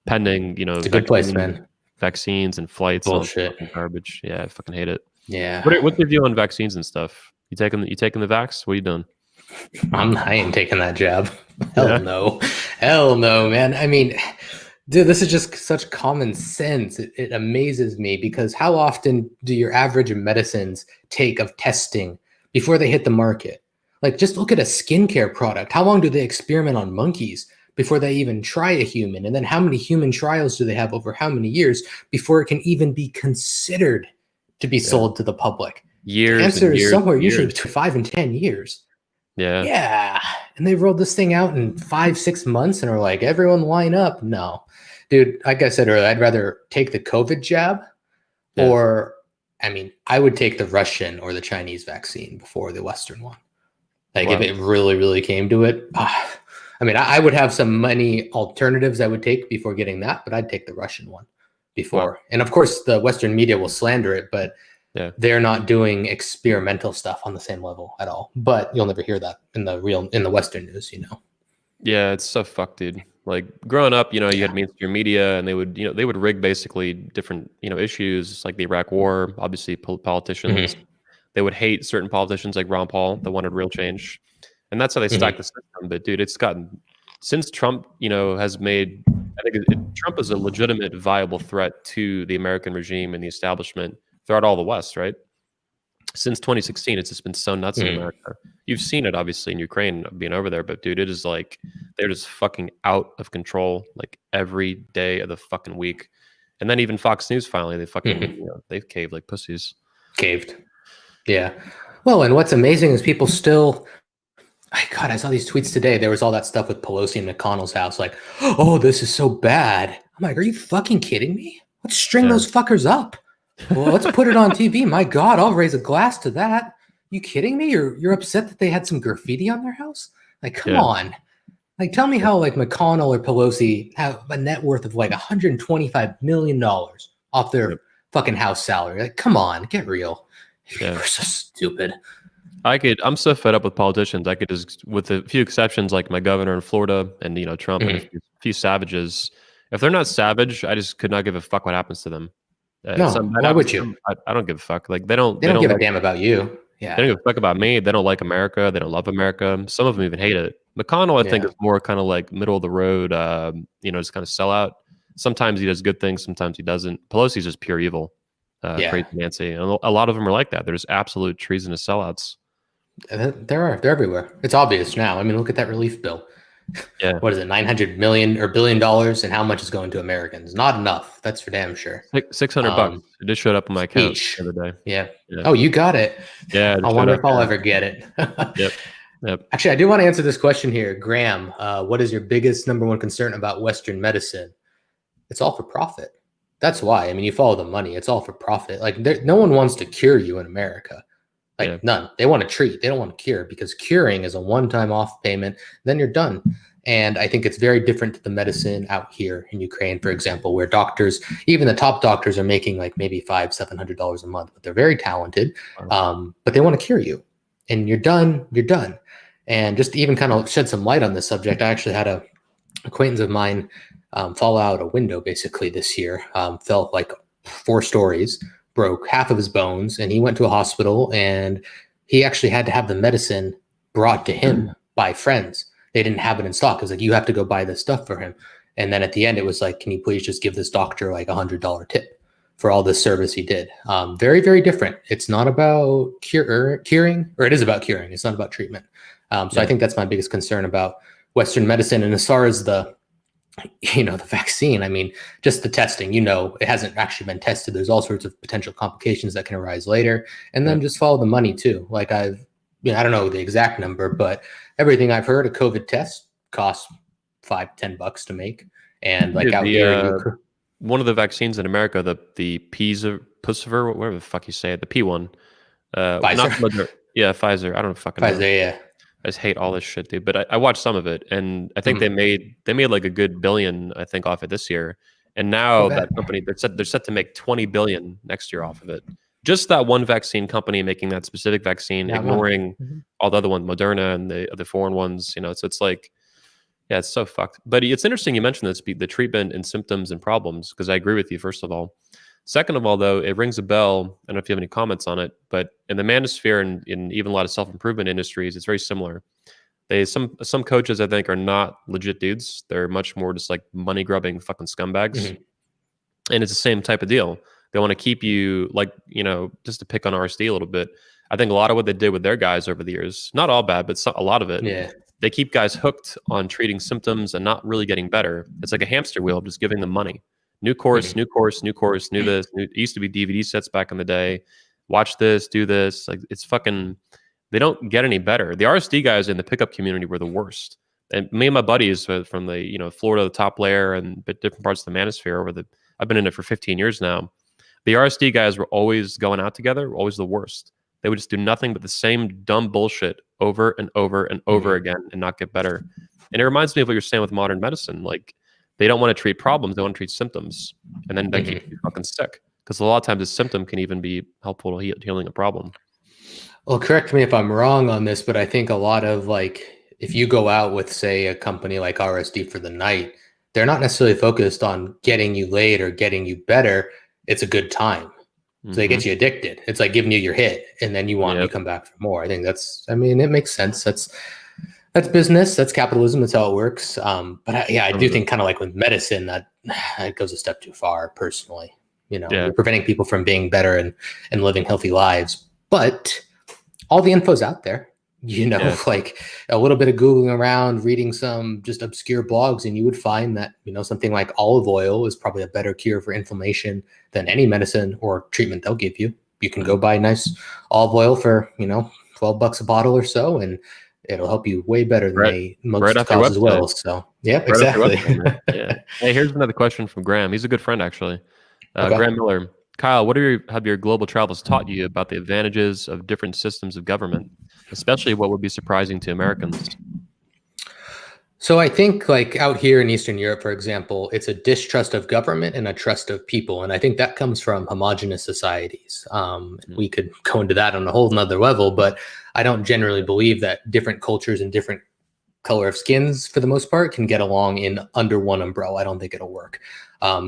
Pending it's a good place, man. Vaccines and flights. Bullshit. And garbage. Yeah, I fucking hate it. Yeah. What's your view on vaccines and stuff? You taking the vax? What are you doing? I ain't taking that jab. Hell no, man. I mean, dude, this is just such common sense. It amazes me, because how often do your average medicines take of testing before they hit the market? Like, just look at a skincare product. How long do they experiment on monkeys before they even try a human? And then how many human trials do they have over how many years before it can even be considered to be sold to the public? Years. The answer is somewhere usually between 5 and 10 years. Yeah. Yeah. And they rolled this thing out in 5-6 months and are like, everyone line up. No, dude, like I said earlier, I'd rather take the COVID jab or, I would take the Russian or the Chinese vaccine before the Western one. Like, if it really, really came to it, I would have some many alternatives I would take before getting that, but I'd take the Russian one. before. Wow. And of course, the Western media will slander it, but they're not doing experimental stuff on the same level at all. But you'll never hear that in the Western news, you know. Yeah, it's so fucked, dude. Like growing up, you know, you had mainstream media, and they would rig basically different, you know, issues like the Iraq War. Obviously, politicians they would hate certain politicians like Ron Paul that wanted real change, and that's how they stacked the system. But dude, it's gotten since Trump, you know, has made. I think Trump is a legitimate, viable threat to the American regime and the establishment throughout all the West, right? Since 2016, it's just been so nuts in America. You've seen it obviously in Ukraine, being over there, but dude, it is like they're just fucking out of control, like every day of the fucking week. And then even Fox News finally, they fucking you know, they've caved like pussies. Caved. Yeah. Well, and what's amazing is people still. God, I saw these tweets today. There was all that stuff with Pelosi and McConnell's house. Like, oh, this is so bad. I'm like, are you fucking kidding me? Let's string those fuckers up. Well, let's put it on TV. My God, I'll raise a glass to that. You kidding me? You're upset that they had some graffiti on their house? Like, come on. Like, tell me how like McConnell or Pelosi have a net worth of like $125 million off their fucking house salary. Like, come on, get real. We're so stupid. I'm so fed up with politicians. I could just, with a few exceptions, like my governor in Florida and, you know, Trump and a few savages. If they're not savage, I just could not give a fuck what happens to them. No, why would you? I don't give a fuck. Like they don't give a damn about you. Yeah, they don't give a fuck about me. They don't like America. They don't love America. Some of them even hate it. McConnell, I think, is more kind of like middle of the road. You know, just kind of sellout. Sometimes he does good things. Sometimes he doesn't. Pelosi's just pure evil. Crazy Nancy, and a lot of them are like that. They're just absolute treasonous sellouts. They're everywhere. It's obvious now. I mean, look at that relief bill. Yeah. What is it, $900 million or $1 billion, and how much is going to Americans? Not enough. That's for damn sure. $600. It just showed up on my account the other day. Yeah. Oh, you got it. Yeah. I wonder if I'll ever get it. Yep. Actually, I do want to answer this question here, Graham. What is your biggest number one concern about Western medicine? It's all for profit. That's why. I mean, you follow the money. It's all for profit. Like, no one wants to cure you in America. Like none. They want to treat. They don't want to cure, because curing is a one-time off payment. Then you're done. And I think it's very different to the medicine out here in Ukraine, for example, where doctors, even the top doctors, are making like maybe $500-700 a month, but they're very talented. But they want to cure you, and you're done. You're done. And just to even kind of shed some light on this subject, I actually had a acquaintance of mine fall out a window basically this year. Fell like 4 stories. Broke half of his bones, and he went to a hospital, and he actually had to have the medicine brought to him by friends. They didn't have it in stock. It was like, you have to go buy this stuff for him. And then at the end, it was like, can you please just give this doctor like $100 tip for all this service he did? Very, very different. It's not about curing, or it is about curing. It's not about treatment. So I think that's my biggest concern about Western medicine. And as far as the vaccine, I mean, just the testing, it hasn't actually been tested. There's all sorts of potential complications that can arise later. And then just follow the money too. Like I don't know the exact number, but everything I've heard, a COVID test costs $5-10 to make. And like out here, one of the vaccines in America, the Pfizer, whatever the fuck you say it, the P one, Pfizer. Pfizer. I don't fucking know. Pfizer, yeah. I just hate all this shit, dude. But I watched some of it, and I think they made like a good $1 billion, I think, off it this year. And now that company, they're set to make $20 billion next year off of it. Just that one vaccine company making that specific vaccine, ignoring all the other ones, Moderna and the other foreign ones. So it's like, it's so fucked. But it's interesting you mentioned this, the treatment and symptoms and problems, because I agree with you, first of all. Second of all, though, it rings a bell. I don't know if you have any comments on it, but in the manosphere and in even a lot of self-improvement industries, it's very similar. Some coaches, I think, are not legit dudes. They're much more just like money-grubbing fucking scumbags. And it's the same type of deal. They want to keep you, like, just to pick on RSD a little bit. I think a lot of what they did with their guys over the years, not all bad, but a lot of it, they keep guys hooked on treating symptoms and not really getting better. It's like a hamster wheel, just giving them money. New course, new course, new course, new this. It used to be DVD sets back in the day. Watch this, do this. Like, it's fucking, they don't get any better. The RSD guys in the pickup community were the worst. And me and my buddies from the, Florida, the top layer, and different parts of the manosphere I've been in it for 15 years now. The RSD guys were always going out together, were always the worst. They would just do nothing but the same dumb bullshit over and over and over again and not get better. And it reminds me of what you're saying with modern medicine. Like, they don't want to treat problems, they want to treat symptoms, and then that keeps you fucking sick. Because a lot of times a symptom can even be helpful to healing a problem. Well, correct me if I'm wrong on this, but I think a lot of like, if you go out with, say, a company like RSD for the night, they're not necessarily focused on getting you laid or getting you better. It's a good time. So they get you addicted. It's like giving you your hit, and then you want to come back for more. I think I mean, it makes sense. That's business. That's capitalism. That's how it works. But I do think kind of like with medicine, that it goes a step too far personally. You're preventing people from being better and living healthy lives. But all the info's out there, like a little bit of Googling around, reading some just obscure blogs, and you would find that, something like olive oil is probably a better cure for inflammation than any medicine or treatment they'll give you. You can go buy nice olive oil for, $12 a bottle or so, and it'll help you way better than most causes will. So, yeah, exactly. Hey, here's another question from Graham. He's a good friend, actually. Graham Miller. Kyle, what have your global travels taught you about the advantages of different systems of government, especially what would be surprising to Americans? So I think like out here in Eastern Europe, for example, it's a distrust of government and a trust of people. And I think that comes from homogenous societies. We could go into that on a whole nother level, but I don't generally believe that different cultures and different color of skins, for the most part, can get along under one umbrella. I don't think it'll work.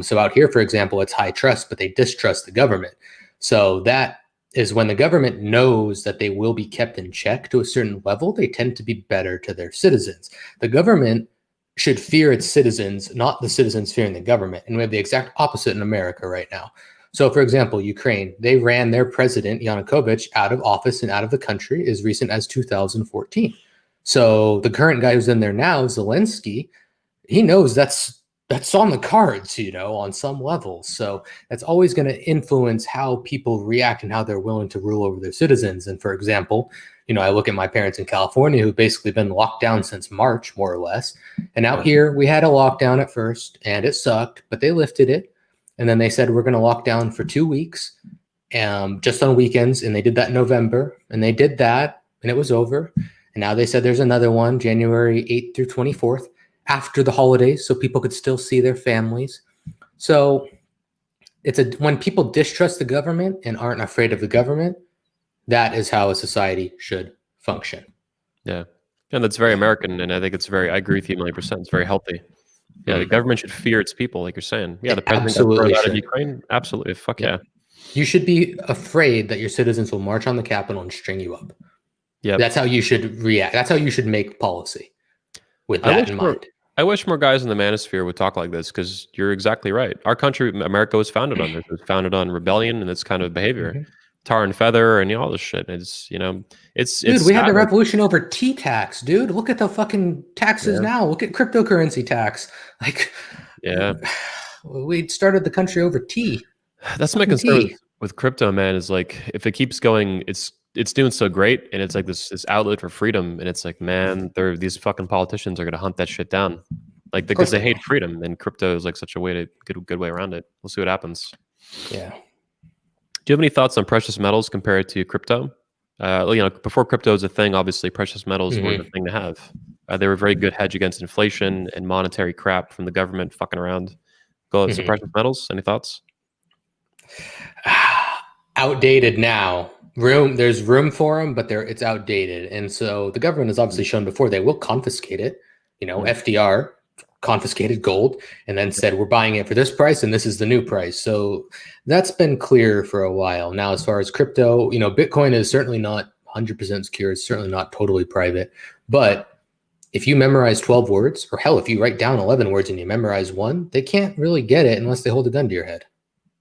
So out here, for example, it's high trust, but they distrust the government. So that is when the government knows that they will be kept in check to a certain level, they tend to be better to their citizens. The government should fear its citizens, not the citizens fearing the government. And we have the exact opposite in America right now. So, for example, Ukraine, they ran their president, Yanukovych, out of office and out of the country as recent as 2014. So the current guy who's in there now, Zelensky, he knows that's on the cards, on some level. So that's always going to influence how people react and how they're willing to rule over their citizens. And for example, I look at my parents in California who've basically been locked down since March, more or less. And out here, we had a lockdown at first and it sucked, but they lifted it. And then they said, we're going to lock down for 2 weeks, just on weekends. And they did that in November, and they did that and it was over. And now they said there's another one, January 8th through 24th. After the holidays, so people could still see their families. So when people distrust the government and aren't afraid of the government, that is how a society should function. Yeah. And that's very American, and I think I agree with you 1,000,000%. It's very healthy. Yeah, the government should fear its people, like you're saying. Yeah, the president got out of Ukraine. Absolutely. Fuck yeah. You should be afraid that your citizens will march on the Capitol and string you up. Yeah. That's how you should react. That's how you should make policy with that in mind. I wish more guys in the manosphere would talk like this, because you're exactly right. Our country, America, was founded on this. It was founded on rebellion and this kind of behavior, tar and feather, and all this shit. It's dude. We had the revolution over tea tax, dude. Look at the fucking taxes now. Look at cryptocurrency tax. Like, we started the country over tea. That's my concern with crypto, man. Is like, if it keeps going, it's doing so great, and it's like this outlet for freedom, and it's like, man, these fucking politicians are gonna hunt that shit down, like, because they hate freedom, and crypto is like such a good way around it. We'll see what happens. Yeah. Do you have any thoughts on precious metals compared to crypto? Before crypto was a thing, obviously precious metals were the thing to have. They were a very good hedge against inflation and monetary crap from the government fucking around. So precious metals. Any thoughts? Outdated now. There's room for them, but it's outdated. And so the government has obviously shown before they will confiscate it. FDR confiscated gold and then said, we're buying it for this price and this is the new price. So that's been clear for a while. Now, as far as crypto, Bitcoin is certainly not 100% secure. It's certainly not totally private. But if you memorize 12 words, or hell, if you write down 11 words and you memorize one, they can't really get it unless they hold a gun to your head.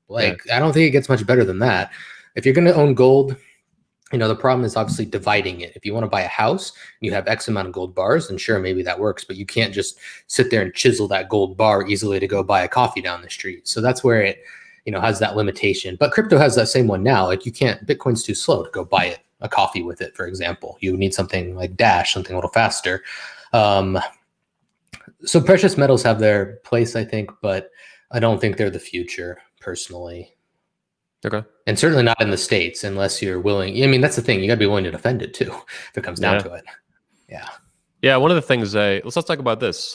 I don't think it gets much better than that. If you're going to own gold, the problem is obviously dividing it. If you want to buy a house, you have X amount of gold bars, then sure, maybe that works, but you can't just sit there and chisel that gold bar easily to go buy a coffee down the street. So that's where it, has that limitation. But crypto has that same one now. Like, Bitcoin's too slow to go buy a coffee with it, for example. You need something like Dash, something a little faster. So precious metals have their place, I think, but I don't think they're the future, personally. Okay. And certainly not in the States, unless you're willing. I mean, that's the thing. You got to be willing to defend it too, if it comes down to it. Yeah. Yeah. One of the things, let's talk about this.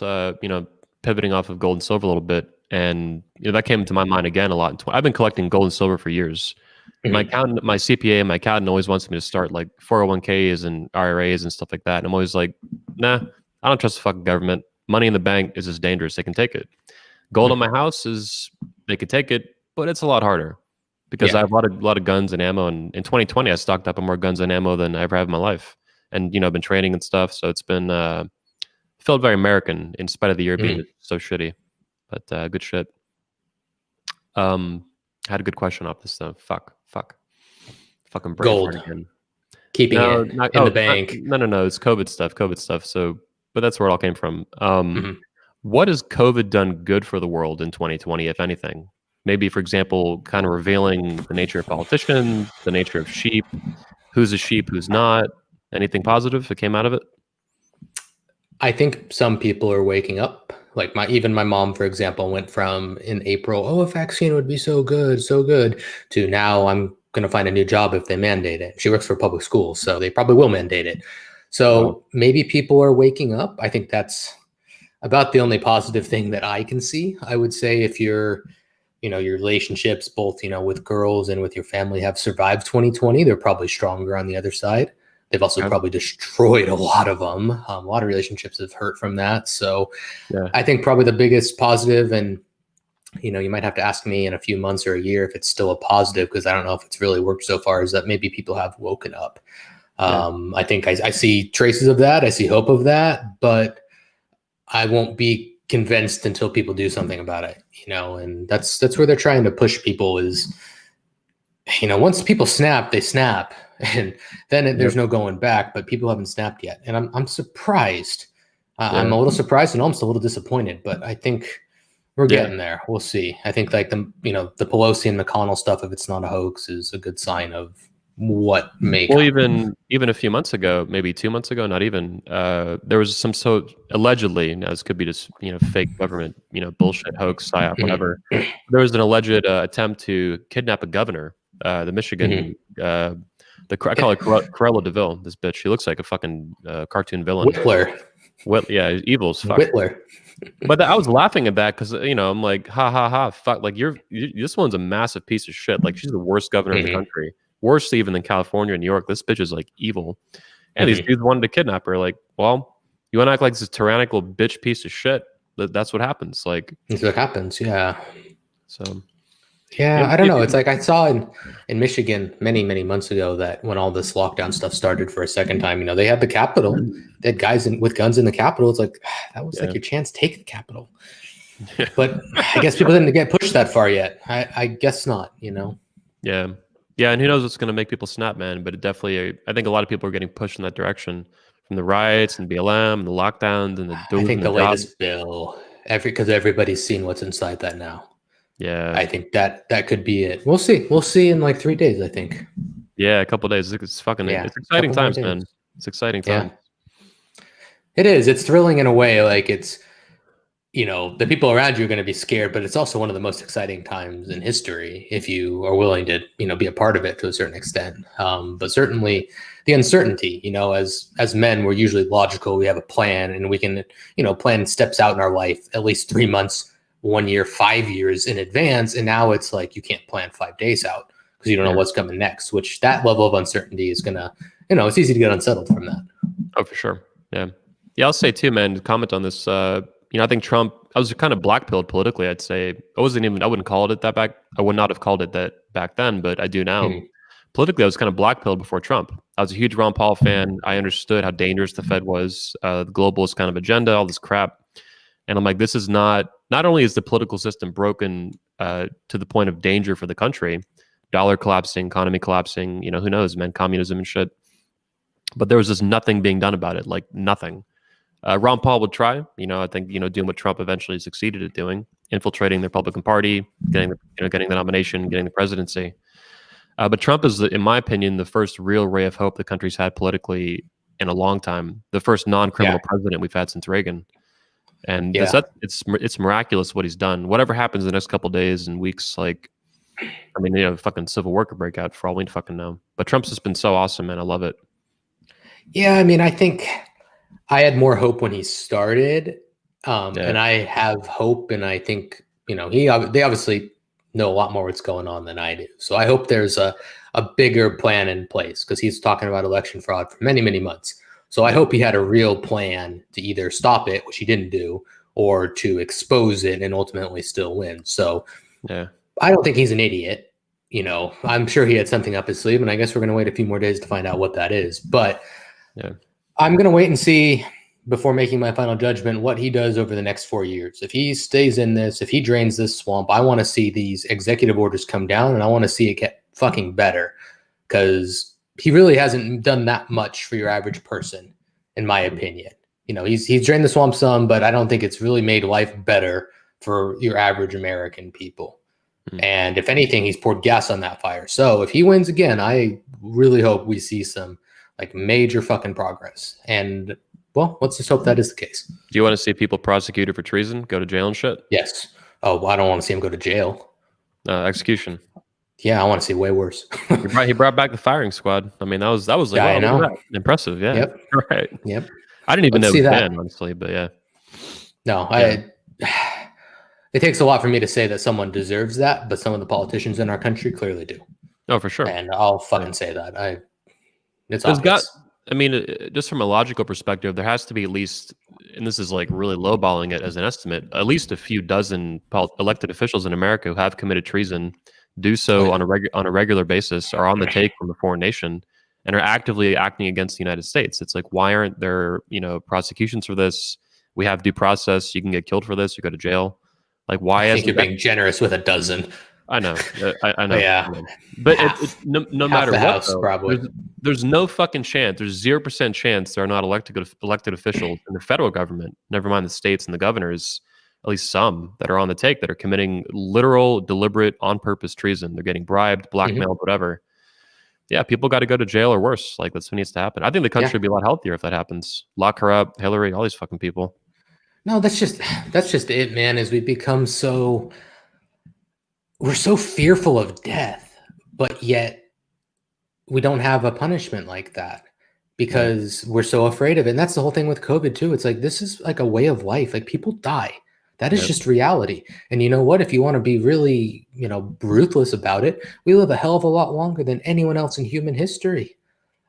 pivoting off of gold and silver a little bit, and that came to my mind again a lot. I've been collecting gold and silver for years. My accountant, my CPA, and my accountant always wants me to start like 401ks and IRAs and stuff like that. And I'm always like, nah, I don't trust the fucking government. Money in the bank is just dangerous. They can take it. Gold on my house they could take it, but it's a lot harder because I have a lot of guns and ammo. And in 2020, I stocked up on more guns and ammo than I ever have in my life. And I've been training and stuff, so it's been felt very American in spite of the year being so shitty. But good shit. Had a good question off this though. Fucking brain gold again. Keeping it in the bank. No. It's COVID stuff. So, but that's where it all came from. What has COVID done good for the world in 2020, if anything? Maybe, for example, kind of revealing the nature of politicians, the nature of sheep, who's a sheep, who's not. Anything positive that came out of it? I think some people are waking up. Like even my mom, for example, went from in April, a vaccine would be so good, to now I'm going to find a new job if they mandate it. She works for public schools, so they probably will mandate it. So maybe people are waking up. I think that's about the only positive thing that I can see. I would say if your relationships, both, with girls and with your family, have survived 2020, they're probably stronger on the other side. They've also probably destroyed a lot of them. A lot of relationships have hurt from that. So I think probably the biggest positive, and you might have to ask me in a few months or a year if it's still a positive, because I don't know if it's really worked so far, is that maybe people have woken up. I think I see traces of that. I see hope of that, but I won't be convinced until people do something about it, and that's where they're trying to push people is, once people snap, they snap. And then there's no going back, but people haven't snapped yet. And I'm surprised. I'm a little surprised and almost a little disappointed, but I think we're getting there. We'll see. I think like the Pelosi and McConnell stuff, if it's not a hoax, is a good sign of what may come. Well, even a few months ago, maybe 2 months ago, not even, there was some allegedly, now this could be just, fake government, bullshit, hoax, psyop, whatever. There was an alleged attempt to kidnap a governor, the Michigan, I call her Cruella DeVille, this bitch. She looks like a fucking cartoon villain. Whittler. Yeah, evil as fuck. Whittler. But I was laughing at that because, I'm like, ha, fuck. Like, this one's a massive piece of shit. Like, she's the worst governor in the country. Worse even than California and New York. This bitch is, like, evil. And these dudes wanted to kidnap her. Like, well, you want to act like this tyrannical bitch piece of shit? That's what happens. Like, that's what happens, yeah. So... Yeah, I don't know. It's like I saw in Michigan many, many months ago that when all this lockdown stuff started for a second time, they had the Capitol. They had guys with guns in the Capitol. It's like, that was like your chance. Take the Capitol. But I guess people didn't get pushed that far yet. I guess not, Yeah. Yeah, and who knows what's going to make people snap, man. But it definitely, I think a lot of people are getting pushed in that direction from the riots and BLM and the lockdowns and the... I think the latest bill, because everybody's seen what's inside that now. Yeah, I think that could be it. We'll see. We'll see in like 3 days, I think. Yeah, a couple of days. It's fucking. It's exciting times, man. It's exciting times. Yeah. It is. It's thrilling in a way. Like it's, the people around you are going to be scared, but it's also one of the most exciting times in history if you are willing to, be a part of it to a certain extent. But certainly the uncertainty. As men, we're usually logical. We have a plan, and we can, plan steps out in our life at least 3 months. 1 year, 5 years in advance. And now it's like you can't plan 5 days out because you don't know what's coming next, which that level of uncertainty is going to, it's easy to get unsettled from that. Oh, for sure. Yeah. Yeah, I'll say too, man, to comment on this, I think Trump, I was kind of blackpilled politically, I'd say. I wouldn't call it that back. I would not have called it that back then, but I do now. Politically, I was kind of blackpilled before Trump. I was a huge Ron Paul fan. I understood how dangerous the Fed was, the globalist kind of agenda, all this crap. And I'm like, this is not only is the political system broken to the point of danger for the country, dollar collapsing, economy collapsing, who knows, man, communism and shit. But there was just nothing being done about it, like nothing. Ron Paul would try, I think, doing what Trump eventually succeeded at doing, infiltrating the Republican Party, getting the nomination, getting the presidency. But Trump is, in my opinion, the first real ray of hope the country's had politically in a long time. The first non-criminal president we've had since Reagan. And it's miraculous what he's done. Whatever happens in the next couple of days and weeks, like, fucking civil war could break out for all we fucking know. But Trump's just been so awesome, man. I love it. Yeah, I think I had more hope when he started. And I have hope, and I think, they obviously know a lot more what's going on than I do. So I hope there's a bigger plan in place, because he's talking about election fraud for many, many months. So I hope he had a real plan to either stop it, which he didn't do, or to expose it and ultimately still win. So I don't think he's an idiot. I'm sure he had something up his sleeve, and I guess we're going to wait a few more days to find out what that is. But I'm going to wait and see, before making my final judgment, what he does over the next 4 years. If he stays in this, if he drains this swamp, I want to see these executive orders come down, and I want to see it get fucking better, because he really hasn't done that much for your average person, in my opinion. He's drained the swamp some, but I don't think it's really made life better for your average American people. And if anything, he's poured gas on that fire. So if he wins again, I really hope we see some major fucking progress. And well, let's just hope that is the case. Do you want to see people prosecuted for treason, go to jail and shit? Yes. Oh, well, I don't want to see him go to jail. Execution. Yeah, I want to see way worse. He brought back the firing squad. I mean, that was like, yeah, I know. Impressive. Yeah. Yep. Right. Yep. I didn't even know it was banned, honestly, but yeah. No, it takes a lot for me to say that someone deserves that, but some of the politicians in our country clearly do. Oh, for sure. And I'll fucking say that. It's obvious. I mean, just from a logical perspective, there has to be at least, and this is like really lowballing it as an estimate, at least a few dozen elected officials in America who have committed treason, do so on a regular basis, are on the take from a foreign nation, and are actively acting against the United States. It's like, why aren't there, prosecutions for this? We have due process. You can get killed for this. You go to jail. Like, why? I think you're being generous with a dozen. I know. I know. Yeah. But no matter what, house, probably. There's no fucking chance. There's 0% chance there are not elected officials in the federal government, never mind the states and the governors, at least some, that are on the take, that are committing literal, deliberate, on-purpose treason. They're getting bribed, blackmailed, whatever. Yeah, people got to go to jail or worse. Like, that's what needs to happen. I think the country would be a lot healthier if that happens. Lock her up, Hillary, all these fucking people. No, that's just it, man. Is we're so fearful of death, but yet we don't have a punishment like that because we're so afraid of it. And that's the whole thing with COVID too. It's like, this is like a way of life. Like, people die. That is just reality. And you know what? If you want to be really, ruthless about it, we live a hell of a lot longer than anyone else in human history.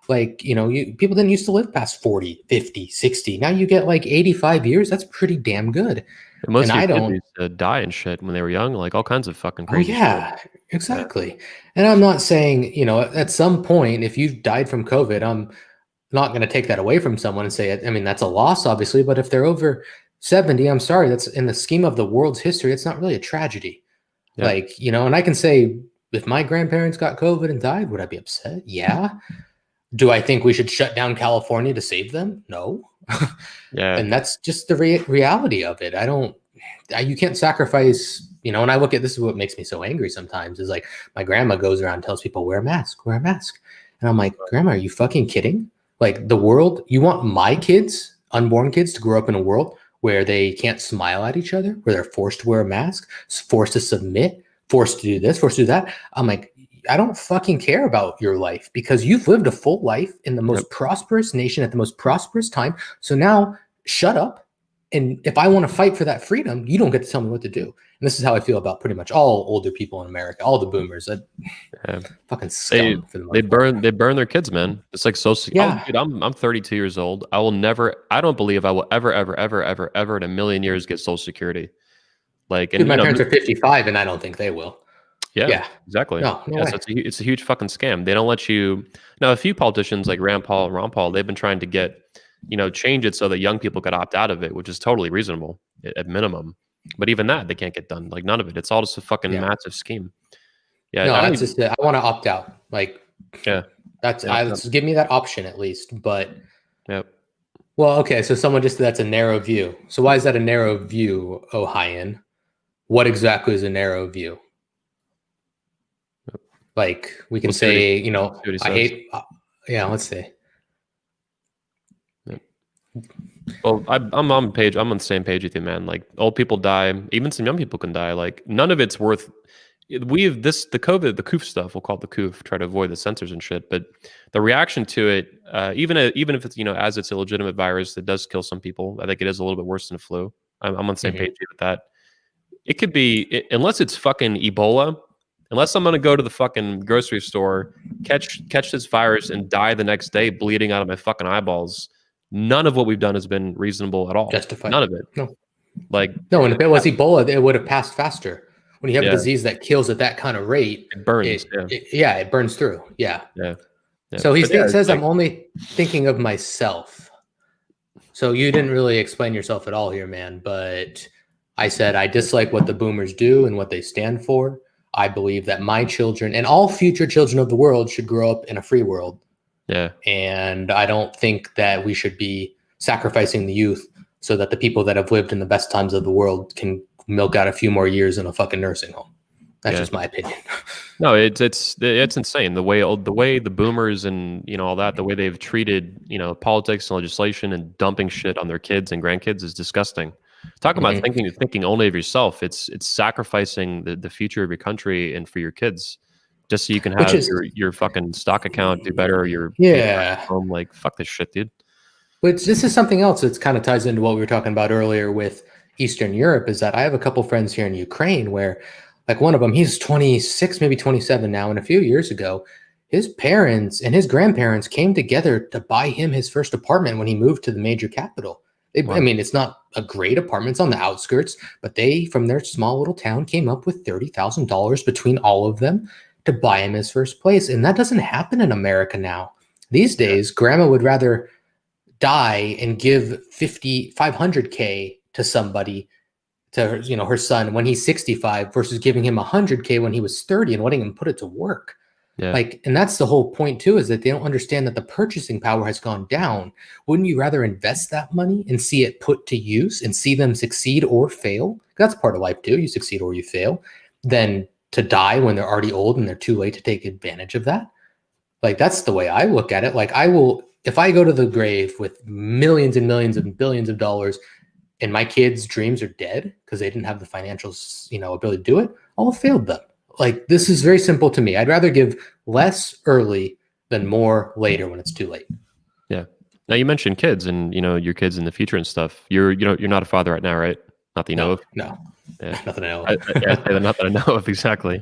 Like, people didn't used to live past 40, 50, 60. Now you get like 85 years. That's pretty damn good. And most of kids used to die and shit when they were young, like all kinds of fucking crazy shit. Exactly. And I'm not saying, at some point, if you've died from COVID, I'm not going to take that away from someone and say, I mean, that's a loss, obviously, but if they're over 70, I'm sorry, that's in the scheme of the world's history, it's not really a tragedy. Yeah. Like, and I can say, if my grandparents got COVID and died, would I be upset? Yeah. Do I think we should shut down California to save them? No. Yeah. And that's just the reality of it. You can't sacrifice, and I look at, this is what makes me so angry sometimes, is like, my grandma goes around and tells people, wear a mask. And I'm like, Grandma, are you fucking kidding? Like, the world, you want my kids, unborn kids, to grow up in a world where they can't smile at each other, where they're forced to wear a mask, forced to submit, forced to do this, forced to do that? I'm like, I don't fucking care about your life, because you've lived a full life in the most prosperous nation at the most prosperous time. So now shut up. And if I want to fight for that freedom, you don't get to tell me what to do. And this is how I feel about pretty much all older people in America, all the boomers. Fucking scum. They burn their kids, man. It's like so. Yeah. Dude, I'm 32 years old. I don't believe I will ever in a million years get Social Security. Like, and my parents are 55, and I don't think they will. Yeah, exactly. No way. So it's a huge fucking scam. They don't let you. Now, a few politicians like Rand Paul and Ron Paul, they've been trying to get, change it so that young people could opt out of it, which is totally reasonable at minimum. But even that, they can't get done. Like, none of it. It's all just a fucking massive scheme. Yeah. No, that's just it. I want to opt out. Like, give me that option at least. But well, okay. So someone just, that's a narrow view. So why is that a narrow view, Ohioan? What exactly is a narrow view? Like, we can say, I hate. Let's say. Well, I'm on page. I'm on the same page with you, man. Like, old people die, even some young people can die. Like, none of it's worth. The COVID, the coof stuff. We'll call it the coof. Try to avoid the censors and shit. But the reaction to it, even if it's as it's a legitimate virus that does kill some people, I think it is a little bit worse than the flu. I'm on the same page with that. It could be, unless it's fucking Ebola, unless I'm going to go to the fucking grocery store, catch this virus and die the next day bleeding out of my fucking eyeballs. None of what we've done has been reasonable at all. Justified. None of it. No. Like, no, and if it was Ebola, it would have passed faster. When you have Yeah. a disease that kills at that kind of rate, it burns. it burns through. Yeah. Yeah. So he But says, like, I'm only thinking of myself. So you didn't really explain yourself at all here, man. But I said, I dislike what the boomers do and what they stand for. I believe that my children and all future children of the world should grow up in a free world. Yeah. And I don't think that we should be sacrificing the youth so that the people that have lived in the best times of the world can milk out a few more years in a fucking nursing home. That's just my opinion. No, it's insane the way the boomers and all that, the way they've treated politics and legislation and dumping shit on their kids and grandkids is disgusting. Talk about thinking only of yourself. It's sacrificing the future of your country and for your kids just so you can have your fucking stock account do better or your home. Like, fuck this shit, dude. But this is something else that's kind of ties into what we were talking about earlier with Eastern Europe, is that I have a couple friends here in Ukraine where, like, one of them, he's 26, maybe 27 now, and a few years ago, his parents and his grandparents came together to buy him his first apartment when he moved to the major capital. I mean, it's not a great apartment, it's on the outskirts, but they, from their small little town, came up with $30,000 between all of them to buy him his first place. And that doesn't happen in America now. These days, grandma would rather die and give 500K to somebody, to her son when he's 65 versus giving him 100K when he was 30 and letting him put it to work. Like, and that's the whole point too, is that they don't understand that the purchasing power has gone down. Wouldn't you rather invest that money and see it put to use and see them succeed or fail? That's part of life too. You succeed or you fail, than to die when they're already old and they're too late to take advantage of that. Like, that's the way I look at it. Like, I will, if I go to the grave with millions and millions and billions of dollars and my kids' dreams are dead because they didn't have the financial, ability to do it, I'll have failed them. Like, this is very simple to me. I'd rather give less early than more later when it's too late. Yeah. Now, you mentioned kids and, your kids in the future and stuff. You're not a father right now, right? Not that you know of? No. Yeah. Nothing I know of. Not that I know of, exactly.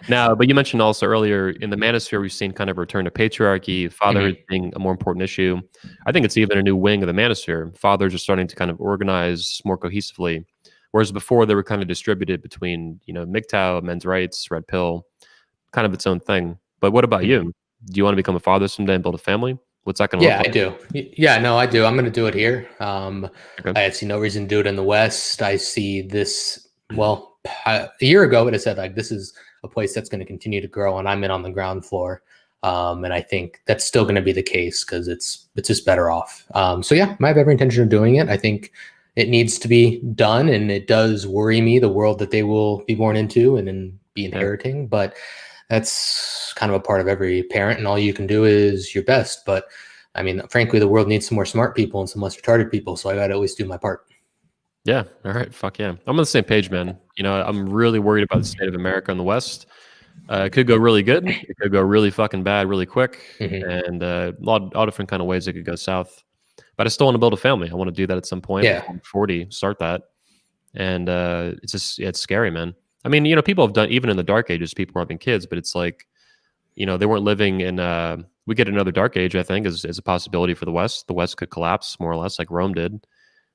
Now, but you mentioned also earlier, in the manosphere, we've seen kind of a return to patriarchy, fatherhood being a more important issue. I think it's even a new wing of the manosphere. Fathers are starting to kind of organize more cohesively. Whereas before they were kind of distributed between, MGTOW, men's rights, red pill, kind of its own thing. But what about you? Do you want to become a father someday and build a family? What's that going to look like? Yeah, I do. Yeah, no, I do. I'm going to do it here. I see no reason to do it in the West. I see this, a year ago, it had said, like, this is a place that's going to continue to grow, and I'm in on the ground floor. And I think that's still going to be the case because it's just better off. So yeah, I have every intention of doing it. I think it needs to be done, and it does worry me, the world that they will be born into and then be inheriting. But that's kind of a part of every parent, and all you can do is your best. But I mean, frankly, the world needs some more smart people and some less retarded people, so I got to at least do my part. Yeah. All right. Fuck yeah. I'm on the same page, man. I'm really worried about the state of America in the West. It could go really good. It could go really fucking bad really quick. And a lot of different kind of ways it could go south. But I still want to build a family. I want to do that at some point. Yeah. I'm 40, start that. And it's scary, man. I mean, people have done, even in the dark ages, people were having kids, but it's like, they weren't living in, we get another dark age, I think, is a possibility for the West. The West could collapse more or less like Rome did.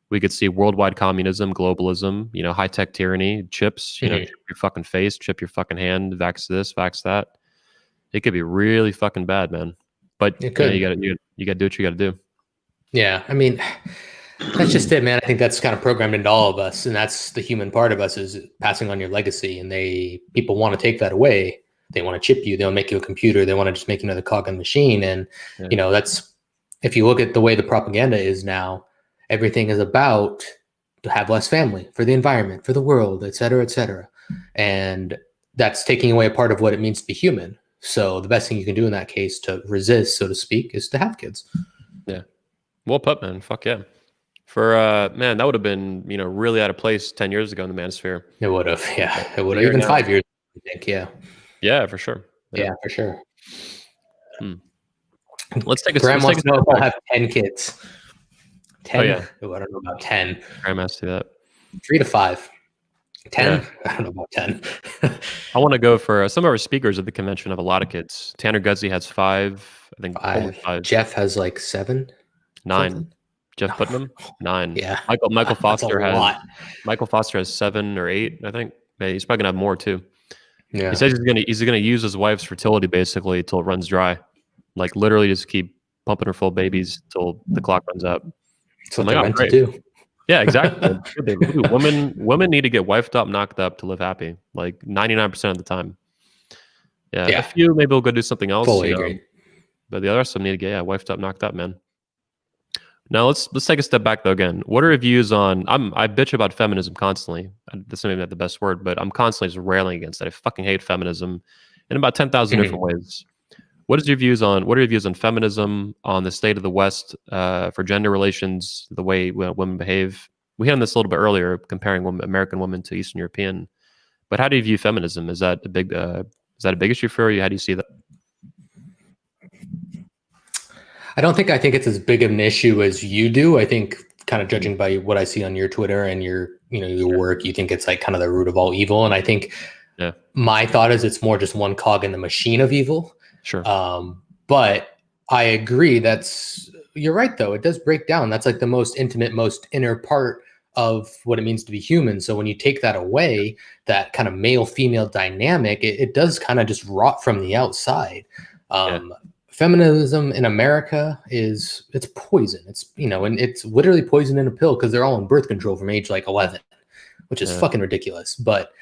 We could see worldwide communism, globalism, high-tech tyranny, chips, chip your fucking face, chip your fucking hand, vax this, vax that. It could be really fucking bad, man. But you gotta do what you gotta do. Yeah, I mean, that's just it, man. I think that's kind of programmed into all of us, and that's the human part of us, is passing on your legacy. And people want to take that away. They want to chip you. They'll make you a computer. They want to just make you another cog in the machine. And that's, if you look at the way the propaganda is now, everything is about to have less family, for the environment, for the world, et cetera, et cetera. And that's taking away a part of what it means to be human. So the best thing you can do in that case to resist, so to speak, is to have kids. Yeah. Well put, man. Fuck yeah. For, man, that would have been, really out of place 10 years ago in the manosphere. It would have. Yeah. It would have. Even 5 years, I think. Yeah. Yeah, for sure. Yeah, for sure. Let's take a Graham wants to know if I'll have 10 kids. 10? Oh, yeah. I don't know about 10. Graham has to do that. 3 to 5. 10? Yeah. I don't know about 10. I want to go for some of our speakers at the convention have a lot of kids. Tanner Gudsey has 5. I think Coleman 5. Jeff has like 7. 9. Something? Jeff No. Putnam 9. Yeah. Michael That's a Foster lot. has 7 or 8. I think he's probably gonna have more too. Yeah. He says he's gonna use his wife's fertility basically till it runs dry, like literally just keep pumping her full of babies till the clock runs out. That's what they're meant to do. Yeah, exactly. Women need to get wifed up, knocked up to live happy, like 99% of the time. Yeah, a few maybe we'll go do something else. Fully agree. But the others, some need to get wifed up, knocked up, man. Now let's take a step back though. Again, what are your views on? I bitch about feminism constantly. This is maybe not the best word, but I'm constantly just railing against it. I fucking hate feminism in about 10,000 different ways. What are your views on feminism, on the state of the West for gender relations, the way women behave? We hit on this a little bit earlier, comparing American women to Eastern European. But how do you view feminism? Is that a big issue for you? How do you see that? I think it's as big of an issue as you do. I think, kind of judging by what I see on your Twitter and your work, you think it's like kind of the root of all evil. And I think my thought is it's more just one cog in the machine of evil. Sure. But I agree. You're right though. It does break down. That's like the most intimate, most inner part of what it means to be human. So when you take that away, that kind of male-female dynamic, it does kind of just rot from the outside. Feminism in America it's poison. It's, and it's literally poison in a pill because they're all on birth control from age like 11, which is fucking ridiculous. But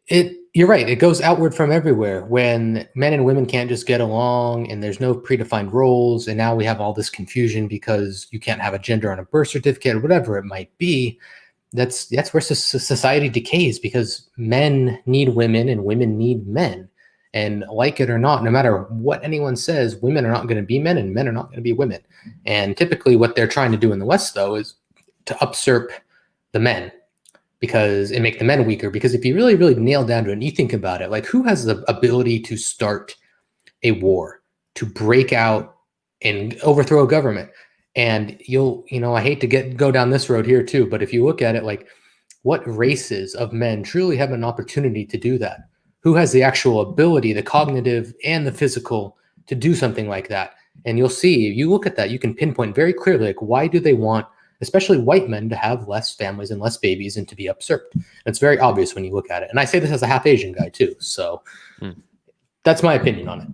you're right. It goes outward from everywhere when men and women can't just get along and there's no predefined roles. And now we have all this confusion because you can't have a gender on a birth certificate or whatever it might be. That's where society decays, because men need women and women need men. And like it or not, no matter what anyone says, women are not going to be men and men are not going to be women. And typically what they're trying to do in the West, though, is to usurp the men and make the men weaker. Because if you really, really nail down to it and you think about it, like, who has the ability to start a war, to break out and overthrow a government? And I hate to go down this road here too, but if you look at it, like, what races of men truly have an opportunity to do that? Who has the actual ability, the cognitive and the physical, to do something like that? And you'll see, if you look at that, you can pinpoint very clearly, like, why do they want, especially white men, to have less families and less babies and to be usurped? And it's very obvious when you look at it. And I say this as a half Asian guy too. So that's my opinion on it.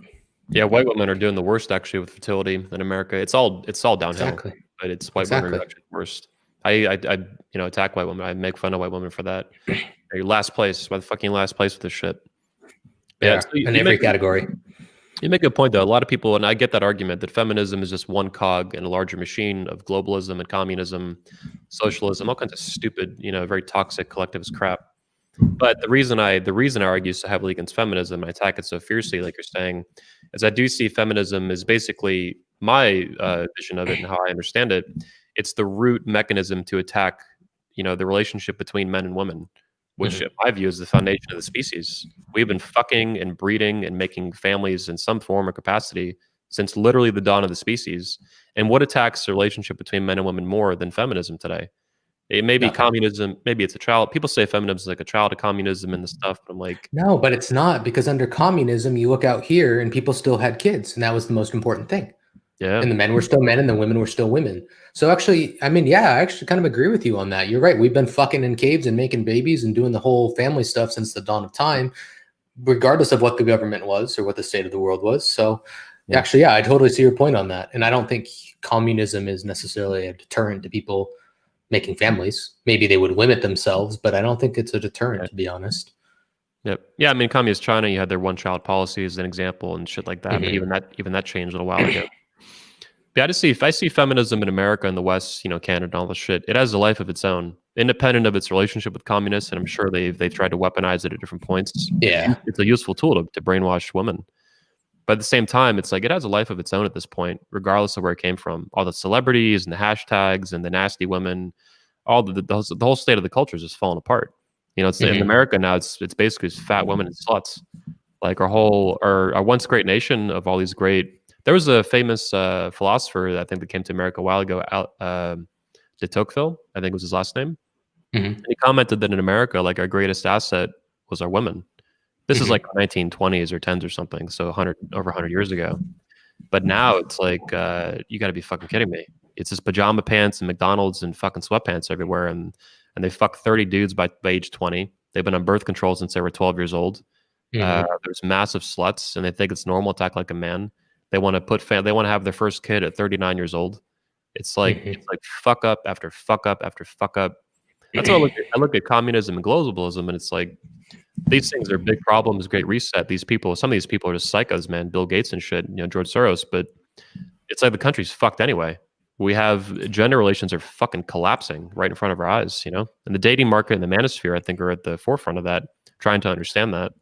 Yeah, white women are doing the worst actually with fertility in America. It's all downhill. Exactly. But it's white women are actually the worst. I attack white women. I make fun of white women for that. You're last place. Why the fucking last place with this shit? Yeah, so in every category. You make a point though. A lot of people, and I get that argument, that feminism is just one cog in a larger machine of globalism and communism, socialism, all kinds of stupid, very toxic collectivist crap. But the reason I argue so heavily against feminism, I attack it so fiercely, like you're saying, is I do see feminism as basically my vision of it and how I understand it. It's the root mechanism to attack, the relationship between men and women, which in my view is the foundation of the species. We've been fucking and breeding and making families in some form or capacity since literally the dawn of the species. And what attacks the relationship between men and women more than feminism today? It may be communism. Maybe it's a child. People say feminism is like a child of communism and the stuff. But I'm like, no, but it's not, because under communism, you look out here and people still had kids. And that was the most important thing. Yeah. And the men were still men and the women were still women. So actually, I actually kind of agree with you on that. You're right. We've been fucking in caves and making babies and doing the whole family stuff since the dawn of time, regardless of what the government was or what the state of the world was. So actually, I totally see your point on that. And I don't think communism is necessarily a deterrent to people making families. Maybe they would limit themselves, but I don't think it's a deterrent, to be honest. Yep. Yeah, I mean, communist China, you had their one-child policy as an example and shit like that. But even that changed a little while ago. But if I see feminism in America and the West, Canada and all this shit, it has a life of its own, independent of its relationship with communists. And I'm sure they've tried to weaponize it at different points. Yeah, it's a useful tool to brainwash women. But at the same time, it's like it has a life of its own at this point, regardless of where it came from. All the celebrities and the hashtags and the nasty women, all the whole state of the culture is just falling apart. It's in America now. It's basically just fat women and sluts. Like our once great nation of all these great. There was a famous philosopher I think that came to America a while ago, de Tocqueville, I think was his last name. Mhm. And he commented that in America, like our greatest asset was our women. This is Mhm. like 1920s or 10s or something, so over 100 years ago. But now it's like, you got to be fucking kidding me. It's just pajama pants and McDonald's and fucking sweatpants everywhere, and they fuck 30 dudes by age 20. They've been on birth control since they were 12 years old. Mhm. There's massive sluts, and they think it's normal to act like a man. They want to they want to have their first kid at 39 years old. Mhm. It's like fuck up after fuck up after fuck up. That's what I look at communism and globalism, and it's like these things are big problems. Great Reset. Some of these people are just psychos, man. Bill Gates and shit. George Soros. But it's like the country's fucked anyway. We have gender relations are fucking collapsing right in front of our eyes. And the dating market and the manosphere, I think, are at the forefront of that, trying to understand that.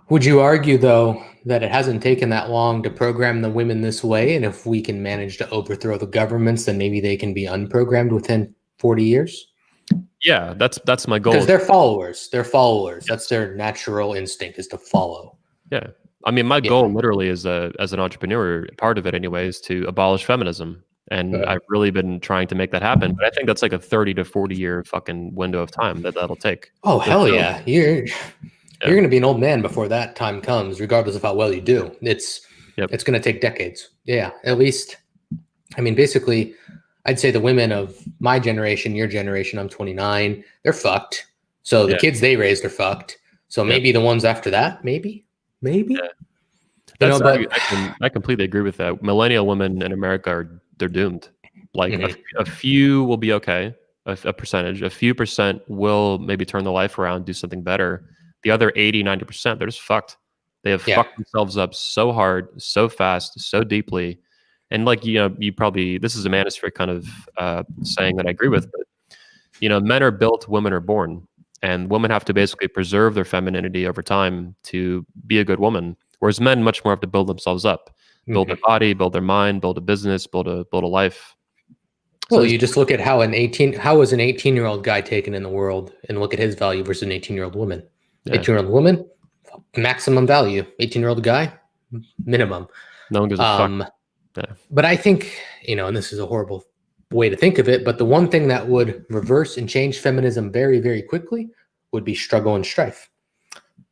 Would you argue, though, that it hasn't taken that long to program the women this way? And if we can manage to overthrow the governments, then maybe they can be unprogrammed within 40 years? Yeah, that's my goal. Because they're followers. They're followers. That's their natural instinct, is to follow. Yeah. I mean, my goal literally as an entrepreneur, part of it anyway, is to abolish feminism. And I've really been trying to make that happen. But I think that's like a 30 to 40 year fucking window of time that'll take. Oh, hell yeah. You're going to be an old man before that time comes, regardless of how well you do. It's going to take decades. Yeah, at least. I mean, basically, I'd say the women of my generation, your generation, I'm 29, they're fucked. So the kids they raised are fucked. So maybe the ones after that, maybe. Yeah. I completely agree with that. Millennial women in America they're doomed. Like a few will be okay, a percentage, a few percent will maybe turn their life around, do something better. The other 80, 90%, they're just fucked. They have fucked themselves up so hard, so fast, so deeply. And like, you probably, this is a manosphere kind of saying that I agree with, but men are built, women are born. And women have to basically preserve their femininity over time to be a good woman. Whereas men much more have to build themselves up, build their body, build their mind, build a business, build a life. Well, you just look at how was an 18-year-old guy taken in the world, and look at his value versus an 18-year-old woman. 18-year-old woman, maximum value. 18-year-old guy, minimum. No one gives a fuck. Yeah. But I think, and this is a horrible way to think of it, but the one thing that would reverse and change feminism very, very quickly would be struggle and strife.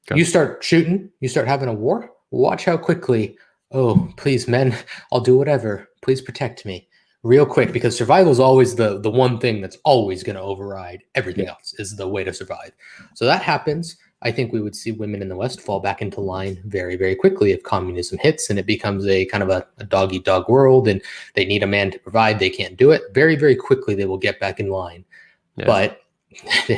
Okay. You start shooting, you start having a war, watch how quickly, oh, please, men, I'll do whatever. Please protect me. Real quick, because survival is always the one thing that's always going to override everything else, is the way to survive. So that happens. I think we would see women in the West fall back into line very, very quickly if communism hits and it becomes a kind of a dog-eat-dog world and they need a man to provide. They can't do it. Very, very quickly, they will get back in line. Yeah. But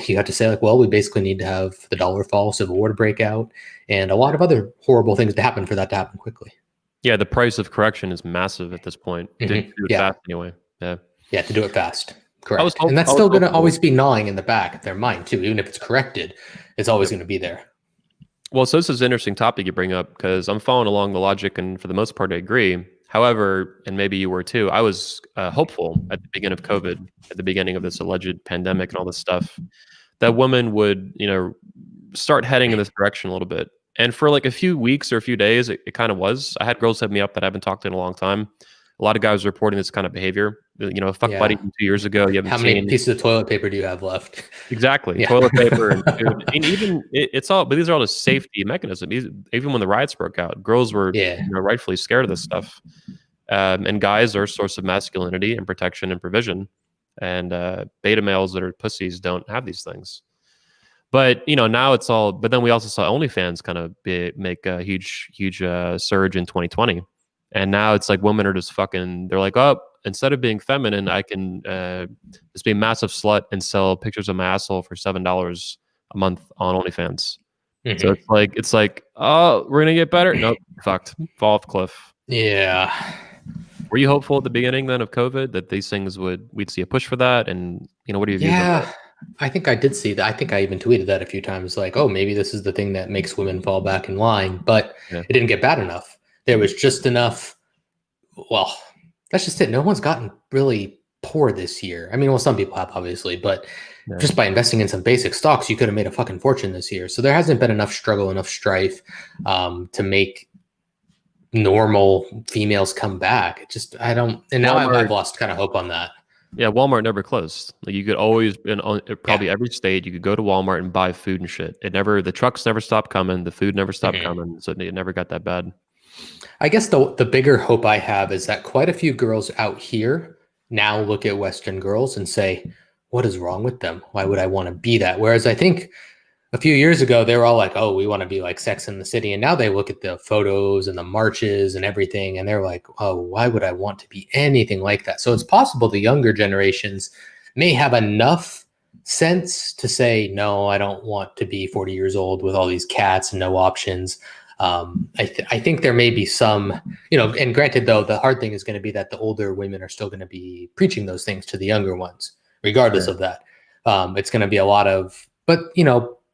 you have to say, like, well, we basically need to have the dollar fall, civil war to break out, and a lot of other horrible things to happen for that to happen quickly. Yeah, the price of correction is massive at this point. To do it fast anyway. Yeah, to do it fast. Correct. And that's still going to always be gnawing in the back of their mind, too. Even if it's corrected, it's always going to be there. Well, so this is an interesting topic you bring up because I'm following along the logic, and for the most part, I agree. However, and maybe you were too, I was hopeful at the beginning of COVID, at the beginning of this alleged pandemic and all this stuff, that women would, start heading in this direction a little bit. And for like a few weeks or a few days, it kind of was. I had girls hit me up that I haven't talked to in a long time. A lot of guys reporting this kind of behavior. Fuck buddy from 2 years ago. You haven't How many pieces of toilet paper do you have left? Exactly. Toilet paper and food. And even it's all, but these are all just safety mechanisms. Even when the riots broke out, girls were rightfully scared of this stuff. And guys are a source of masculinity and protection and provision. And beta males that are pussies don't have these things. But now it's all. But then we also saw OnlyFans kind of make a huge surge in 2020, and now it's like women are just fucking. They're like, oh, instead of being feminine, I can just be a massive slut and sell pictures of my asshole for $7 a month on OnlyFans. So it's like, oh, we're gonna get better. Nope, fucked, fall off cliff. Yeah. Were you hopeful at the beginning then of COVID that these things we'd see a push for that? And what are your views on that? I think I did see that. I think I even tweeted that a few times, like, oh, maybe this is the thing that makes women fall back in line, but it didn't get bad enough. There was just enough. Well, that's just it. No one's gotten really poor this year. I mean, well, some people have, obviously, but just by investing in some basic stocks, you could have made a fucking fortune this year. So there hasn't been enough struggle, enough strife to make normal females come back. And now I've lost kind of hope on that. Yeah, Walmart never closed. Like you could always, Yeah. probably every state, you could go to Walmart and buy food and shit. The trucks never stopped coming, the food never stopped Mhm. coming, so it never got that bad. I guess the bigger hope I have is that quite a few girls out here now look at Western girls and say, what is wrong with them? Why would I want to be that? Whereas I think a few years ago, they were all like, oh, we want to be like Sex in the City. And now they look at the photos and the marches and everything, and they're like, oh, why would I want to be anything like that? So it's possible the younger generations may have enough sense to say, no, I don't want to be 40 years old with all these cats and no options. I think there may be some, and granted, though, the hard thing is going to be that the older women are still going to be preaching those things to the younger ones, regardless Sure. of that. It's going to be a lot of, but,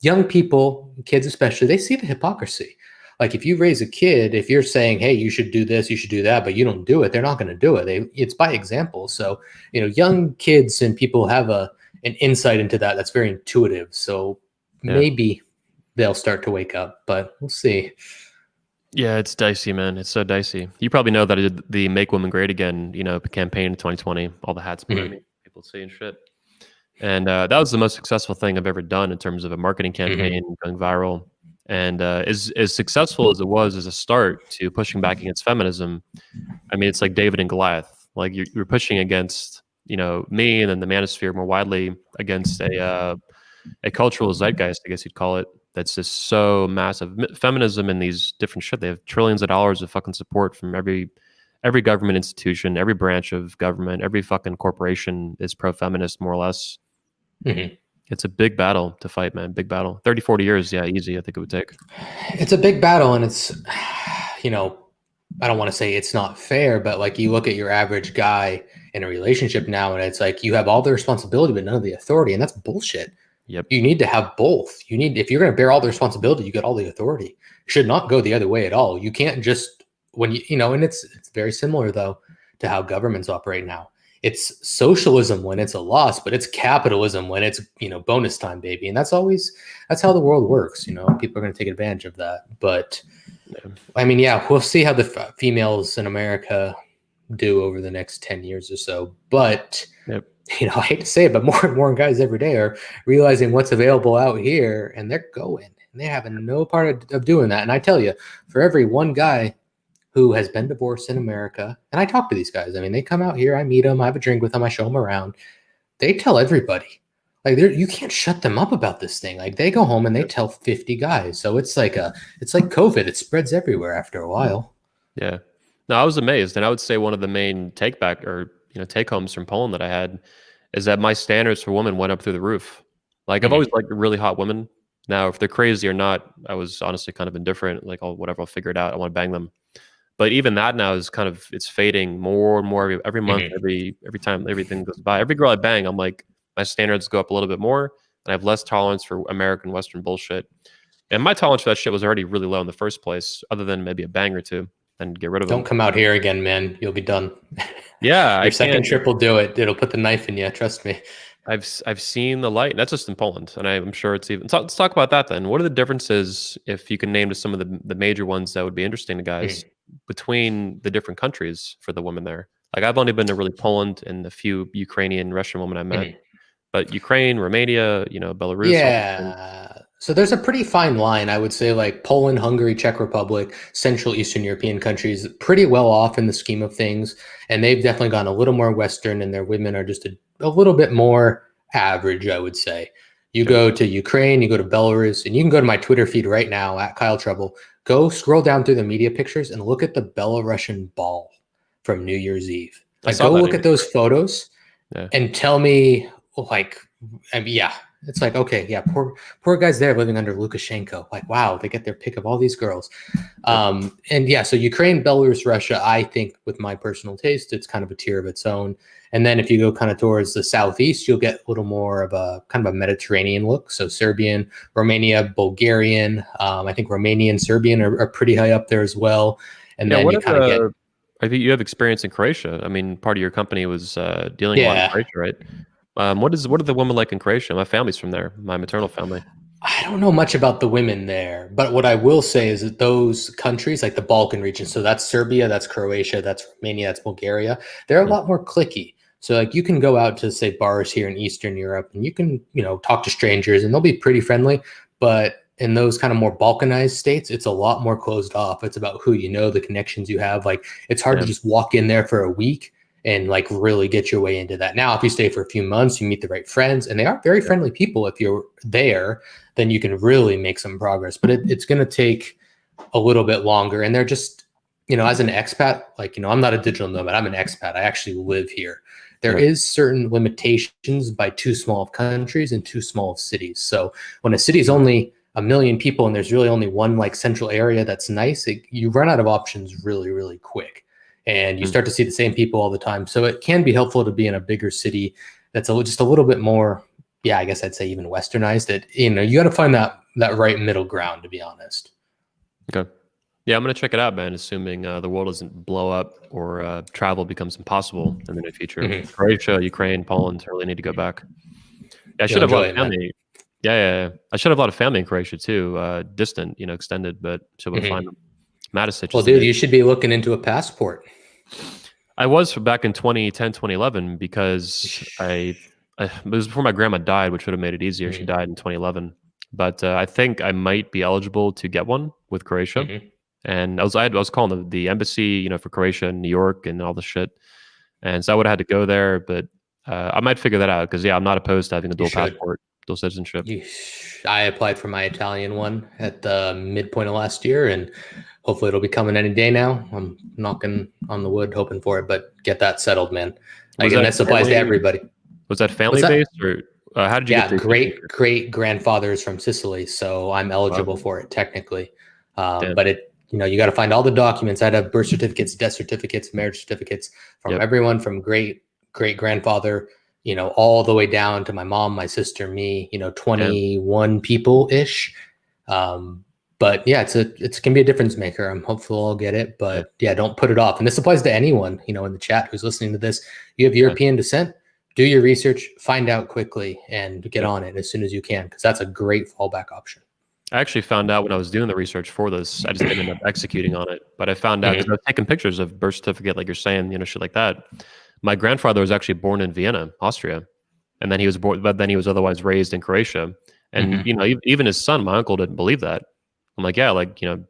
young people, kids especially, they see the hypocrisy. Like if you raise a kid, if you're saying, hey, you should do this, you should do that, but you don't do it, they're not going to do it. It's by example. So, young kids and people have an insight into that's very intuitive. So Yeah. maybe they'll start to wake up, but we'll see. Yeah, it's dicey, man. It's so dicey. You probably know that I did the Make Women Great Again, campaign in 2020, all the hats behind me, people saying shit. And that was the most successful thing I've ever done in terms of a marketing campaign going viral. And as successful as it was as a start to pushing back against feminism, I mean, it's like David and Goliath. Like you're pushing against, me and then the manosphere more widely against a cultural zeitgeist, I guess you'd call it. That's just so massive. Feminism and these different shit. They have trillions of dollars of fucking support from every government institution, every branch of government, every fucking corporation is pro-feminist, more or less. Mm-hmm. It's a big battle to fight, man. Big battle. 30, 40 years. Yeah, easy. I think it would take. It's a big battle, and it's, I don't want to say it's not fair, but like you look at your average guy in a relationship now, and it's like you have all the responsibility, but none of the authority, and that's bullshit. Yep. You need to have both. If you're going to bear all the responsibility, you get all the authority. It should not go the other way at all. You can't just and it's very similar though to how governments operate now. It's socialism when it's a loss, but it's capitalism when it's bonus time, baby. And that's how the world works. People are going to take advantage of that. But Yeah. I mean, yeah, we'll see how the females in America do over the next 10 years or so. But Yep. I hate to say it, but more and more guys every day are realizing what's available out here, and they're going, and they're having no part of doing that. And I tell you, for every one guy who has been divorced in America, and I talk to these guys, I mean, they come out here, I meet them, I have a drink with them, I show them around. They tell everybody, like, you can't shut them up about this thing. Like, they go home and they tell 50 guys. So it's like COVID. It spreads everywhere after a while. Yeah. No, I was amazed, and I would say one of the main take homes from Poland that I had is that my standards for women went up through the roof. Like I've always liked really hot women. Now, if they're crazy or not, I was honestly kind of indifferent. Like, I'll figure it out. I want to bang them. But even that now is it's fading more and more every month, every time everything goes by. Every girl I bang, I'm like, my standards go up a little bit more, and I have less tolerance for American Western bullshit. And my tolerance for that shit was already really low in the first place, other than maybe a bang or two, and get rid of them. Don't come out here again, man. You'll be done. Yeah, Your second trip will do it. It'll put the knife in you. Trust me. I've seen the light. That's just in Poland, and I'm sure it's even. So let's talk about that then. What are the differences, if you can name some of the major ones that would be interesting to guys, between the different countries for the women there? Like I've only been to really Poland and a few Ukrainian, Russian women I met, but Ukraine, Romania, Belarus. Yeah. So there's a pretty fine line, I would say, like Poland, Hungary, Czech Republic, Central Eastern European countries, pretty well off in the scheme of things. And they've definitely gone a little more Western, and their women are just a little bit more average, I would say. You go to Ukraine, you go to Belarus, and you can go to my Twitter feed right now at Kyle Trouble. Go scroll down through the media pictures and look at the Belarusian ball from New Year's Eve. Like, go look at those photos and tell me, like, I mean, yeah, it's like, okay, yeah, poor guys there living under Lukashenko. Like, wow, they get their pick of all these girls. And yeah, so Ukraine, Belarus, Russia, I think with my personal taste, it's kind of a tier of its own. And then if you go kind of towards the southeast, you'll get a little more of a kind of a Mediterranean look. So Serbian, Romania, Bulgarian. I think Romanian, Serbian are pretty high up there as well. And then you kind of get. I think you have experience in Croatia. I mean, part of your company was dealing a lot in Croatia, right? What are the women like in Croatia? My family's from there, my maternal family. I don't know much about the women there, but what I will say is that those countries, like the Balkan region, so that's Serbia, that's Croatia, that's Romania, that's Bulgaria, they're a lot more cliquey. So like you can go out to say bars here in Eastern Europe and you can, talk to strangers and they'll be pretty friendly. But in those kind of more balkanized states, it's a lot more closed off. It's about who you know, the connections you have. Like it's hard to just walk in there for a week and like really get your way into that. Now, if you stay for a few months, you meet the right friends, and they are very friendly people. If you're there, then you can really make some progress. But it's going to take a little bit longer. And they're just, as an expat, like, I'm not a digital nomad. I'm an expat. I actually live here. There is certain limitations by too small of countries and too small of cities. So when a city is only 1 million people and there's really only one like central area that's nice, you run out of options really, really quick. And you start to see the same people all the time. So it can be helpful to be in a bigger city that's just a little bit more, I guess I'd say even westernized. You got to find that right middle ground, to be honest. Okay. Yeah, I'm going to check it out, man, assuming the world doesn't blow up or travel becomes impossible in the near future. Croatia, Ukraine, Poland, I really need to go back. Yeah, I should have a lot of family. Yeah. I should have a lot of family in Croatia too, distant, extended, but should be able to find them. Matisic. Well, dude, you should be looking into a passport. I was back in 2010, 2011, because it was before my grandma died, which would have made it easier. She died in 2011. But I think I might be eligible to get one with Croatia. And I was calling the embassy, for Croatia and New York and all the shit. And so I would have had to go there, but I might figure that out because, I'm not opposed to having a dual passport, dual citizenship. I applied for my Italian one at the midpoint of last year, and hopefully it'll be coming any day now. I'm knocking on the wood, hoping for it, but get that settled, man. And that applies to everybody. Was that family-based, or how did you get great grandfathers from Sicily, so I'm eligible for it technically. But you got to find all the documents. I'd have birth certificates, death certificates, marriage certificates from everyone from great grandfather, all the way down to my mom, my sister, me, 21 people ish. But yeah, it can be a difference maker. I'm hopeful I'll get it, but don't put it off. And this applies to anyone, in the chat who's listening to this. You have European descent, do your research, find out quickly, and get on it as soon as you can, because that's a great fallback option. I actually found out when I was doing the research for this, I just didn't end up executing on it, but I found out because I was taking pictures of birth certificate, like you're saying, shit like that. My grandfather was actually born in Vienna, Austria, and then he was born, but then he was otherwise raised in Croatia. And even his son, my uncle, didn't believe that. I'm like,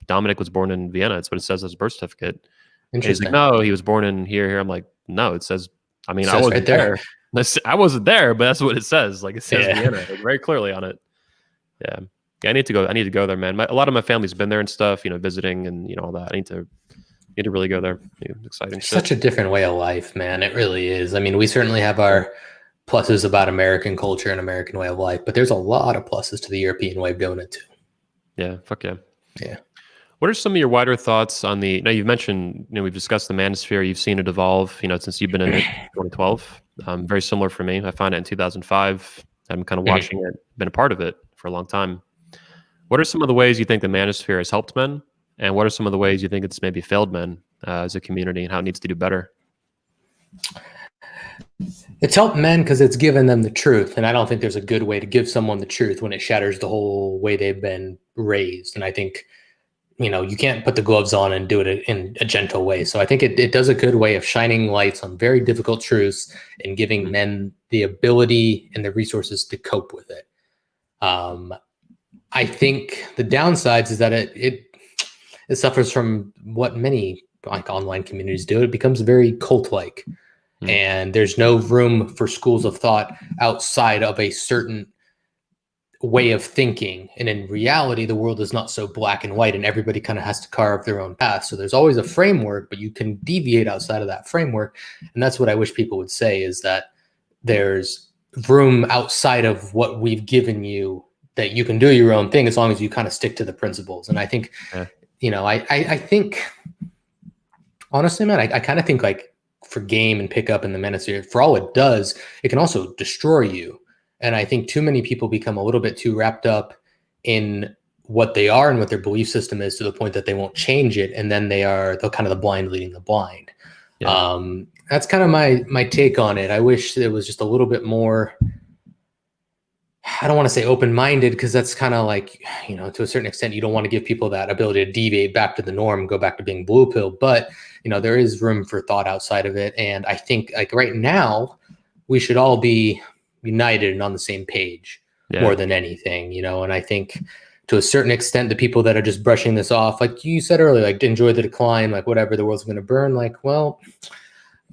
Dominic was born in Vienna. It's what it says as birth certificate. And he's like, no, he was born in here. I'm like, no, it says. I mean, I wasn't there. I wasn't there, but that's what it says. Like it says Vienna very clearly on it. Yeah. I need to go. I need to go there, man. A lot of my family's been there and stuff, visiting and all that. I need to really go there. Exciting. Such a different way of life, man. It really is. I mean, we certainly have our pluses about American culture and American way of life, but there's a lot of pluses to the European way of doing it too. Yeah. Fuck yeah. Yeah. What are some of your wider thoughts on now you've mentioned, we've discussed the manosphere. You've seen it evolve, since you've been in it, 2012. Very similar for me. I found it in 2005. I'm kind of watching it, been a part of it for a long time. What are some of the ways you think the manosphere has helped men? And what are some of the ways you think it's maybe failed men as a community and how it needs to do better? It's helped men because it's given them the truth. And I don't think there's a good way to give someone the truth when it shatters the whole way they've been raised. And I think, you can't put the gloves on and do it in a gentle way. So I think it does a good way of shining lights on very difficult truths and giving men the ability and the resources to cope with it. I think the downsides is that it suffers from what many like online communities do. It becomes very cult-like, and there's no room for schools of thought outside of a certain way of thinking. And in reality, the world is not so black and white, and everybody kind of has to carve their own path. So there's always a framework, but you can deviate outside of that framework. And that's what I wish people would say, is that there's room outside of what we've given you, that you can do your own thing as long as you kind of stick to the principles. And I think, I think, honestly, man, I kind of think like for game and pickup in the manosphere, for all it does, it can also destroy you. And I think too many people become a little bit too wrapped up in what they are and what their belief system is to the point that they won't change it. And then they're kind of the blind leading the blind. Yeah. That's kind of my take on it. I wish it was just a little bit more, I don't want to say open-minded because that's kind of like, to a certain extent, you don't want to give people that ability to deviate back to the norm, go back to being blue pill. But, there is room for thought outside of it. And I think like right now, we should all be united and on the same page more than anything, and I think to a certain extent, the people that are just brushing this off, like you said earlier, like enjoy the decline, like whatever, the world's going to burn. Like, well,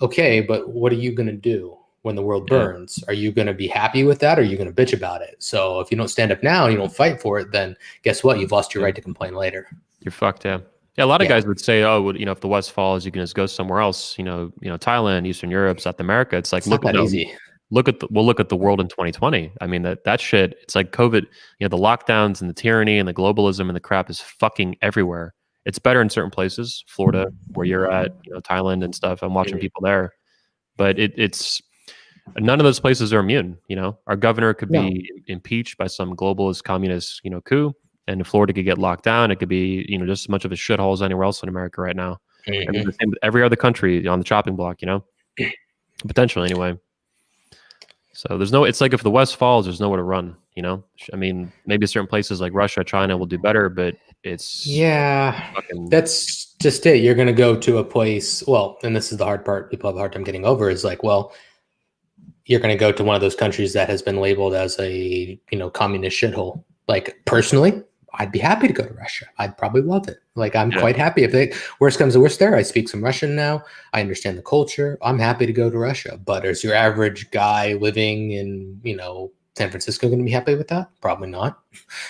okay, but what are you going to do when the world burns? Are you going to be happy with that? Or are you going to bitch about it? So if you don't stand up now and you don't fight for it, then guess what? You've lost your right to complain later. You're fucked. Yeah. A lot of guys would say, "Oh, if the West falls, you can just go somewhere else." Thailand, Eastern Europe, South America. It's like look easy. Look at the world in 2020. I mean that shit. It's like COVID. The lockdowns and the tyranny and the globalism and the crap is fucking everywhere. It's better in certain places, Florida, where you're at, Thailand and stuff. I'm watching people there, but it's none of those places are immune. Our governor could be impeached by some globalist communist, coup. And Florida could get locked down. It could be, just as much of a shithole as anywhere else in America right now. I mean, the same with every other country on the chopping block, potentially anyway. So it's like if the West falls, there's nowhere to run, I mean, maybe certain places like Russia, China will do better, but it's that's just it. You're going to go to a place. Well, and this is the hard part. People have a hard time getting over is like, well, you're going to go to one of those countries that has been labeled as a, communist shithole. Like personally, I'd be happy to go to Russia. I'd probably love it. Like I'm quite happy if worst comes to worst there. I speak some Russian now. I understand the culture. I'm happy to go to Russia. But is your average guy living in, San Francisco going to be happy with that? Probably not.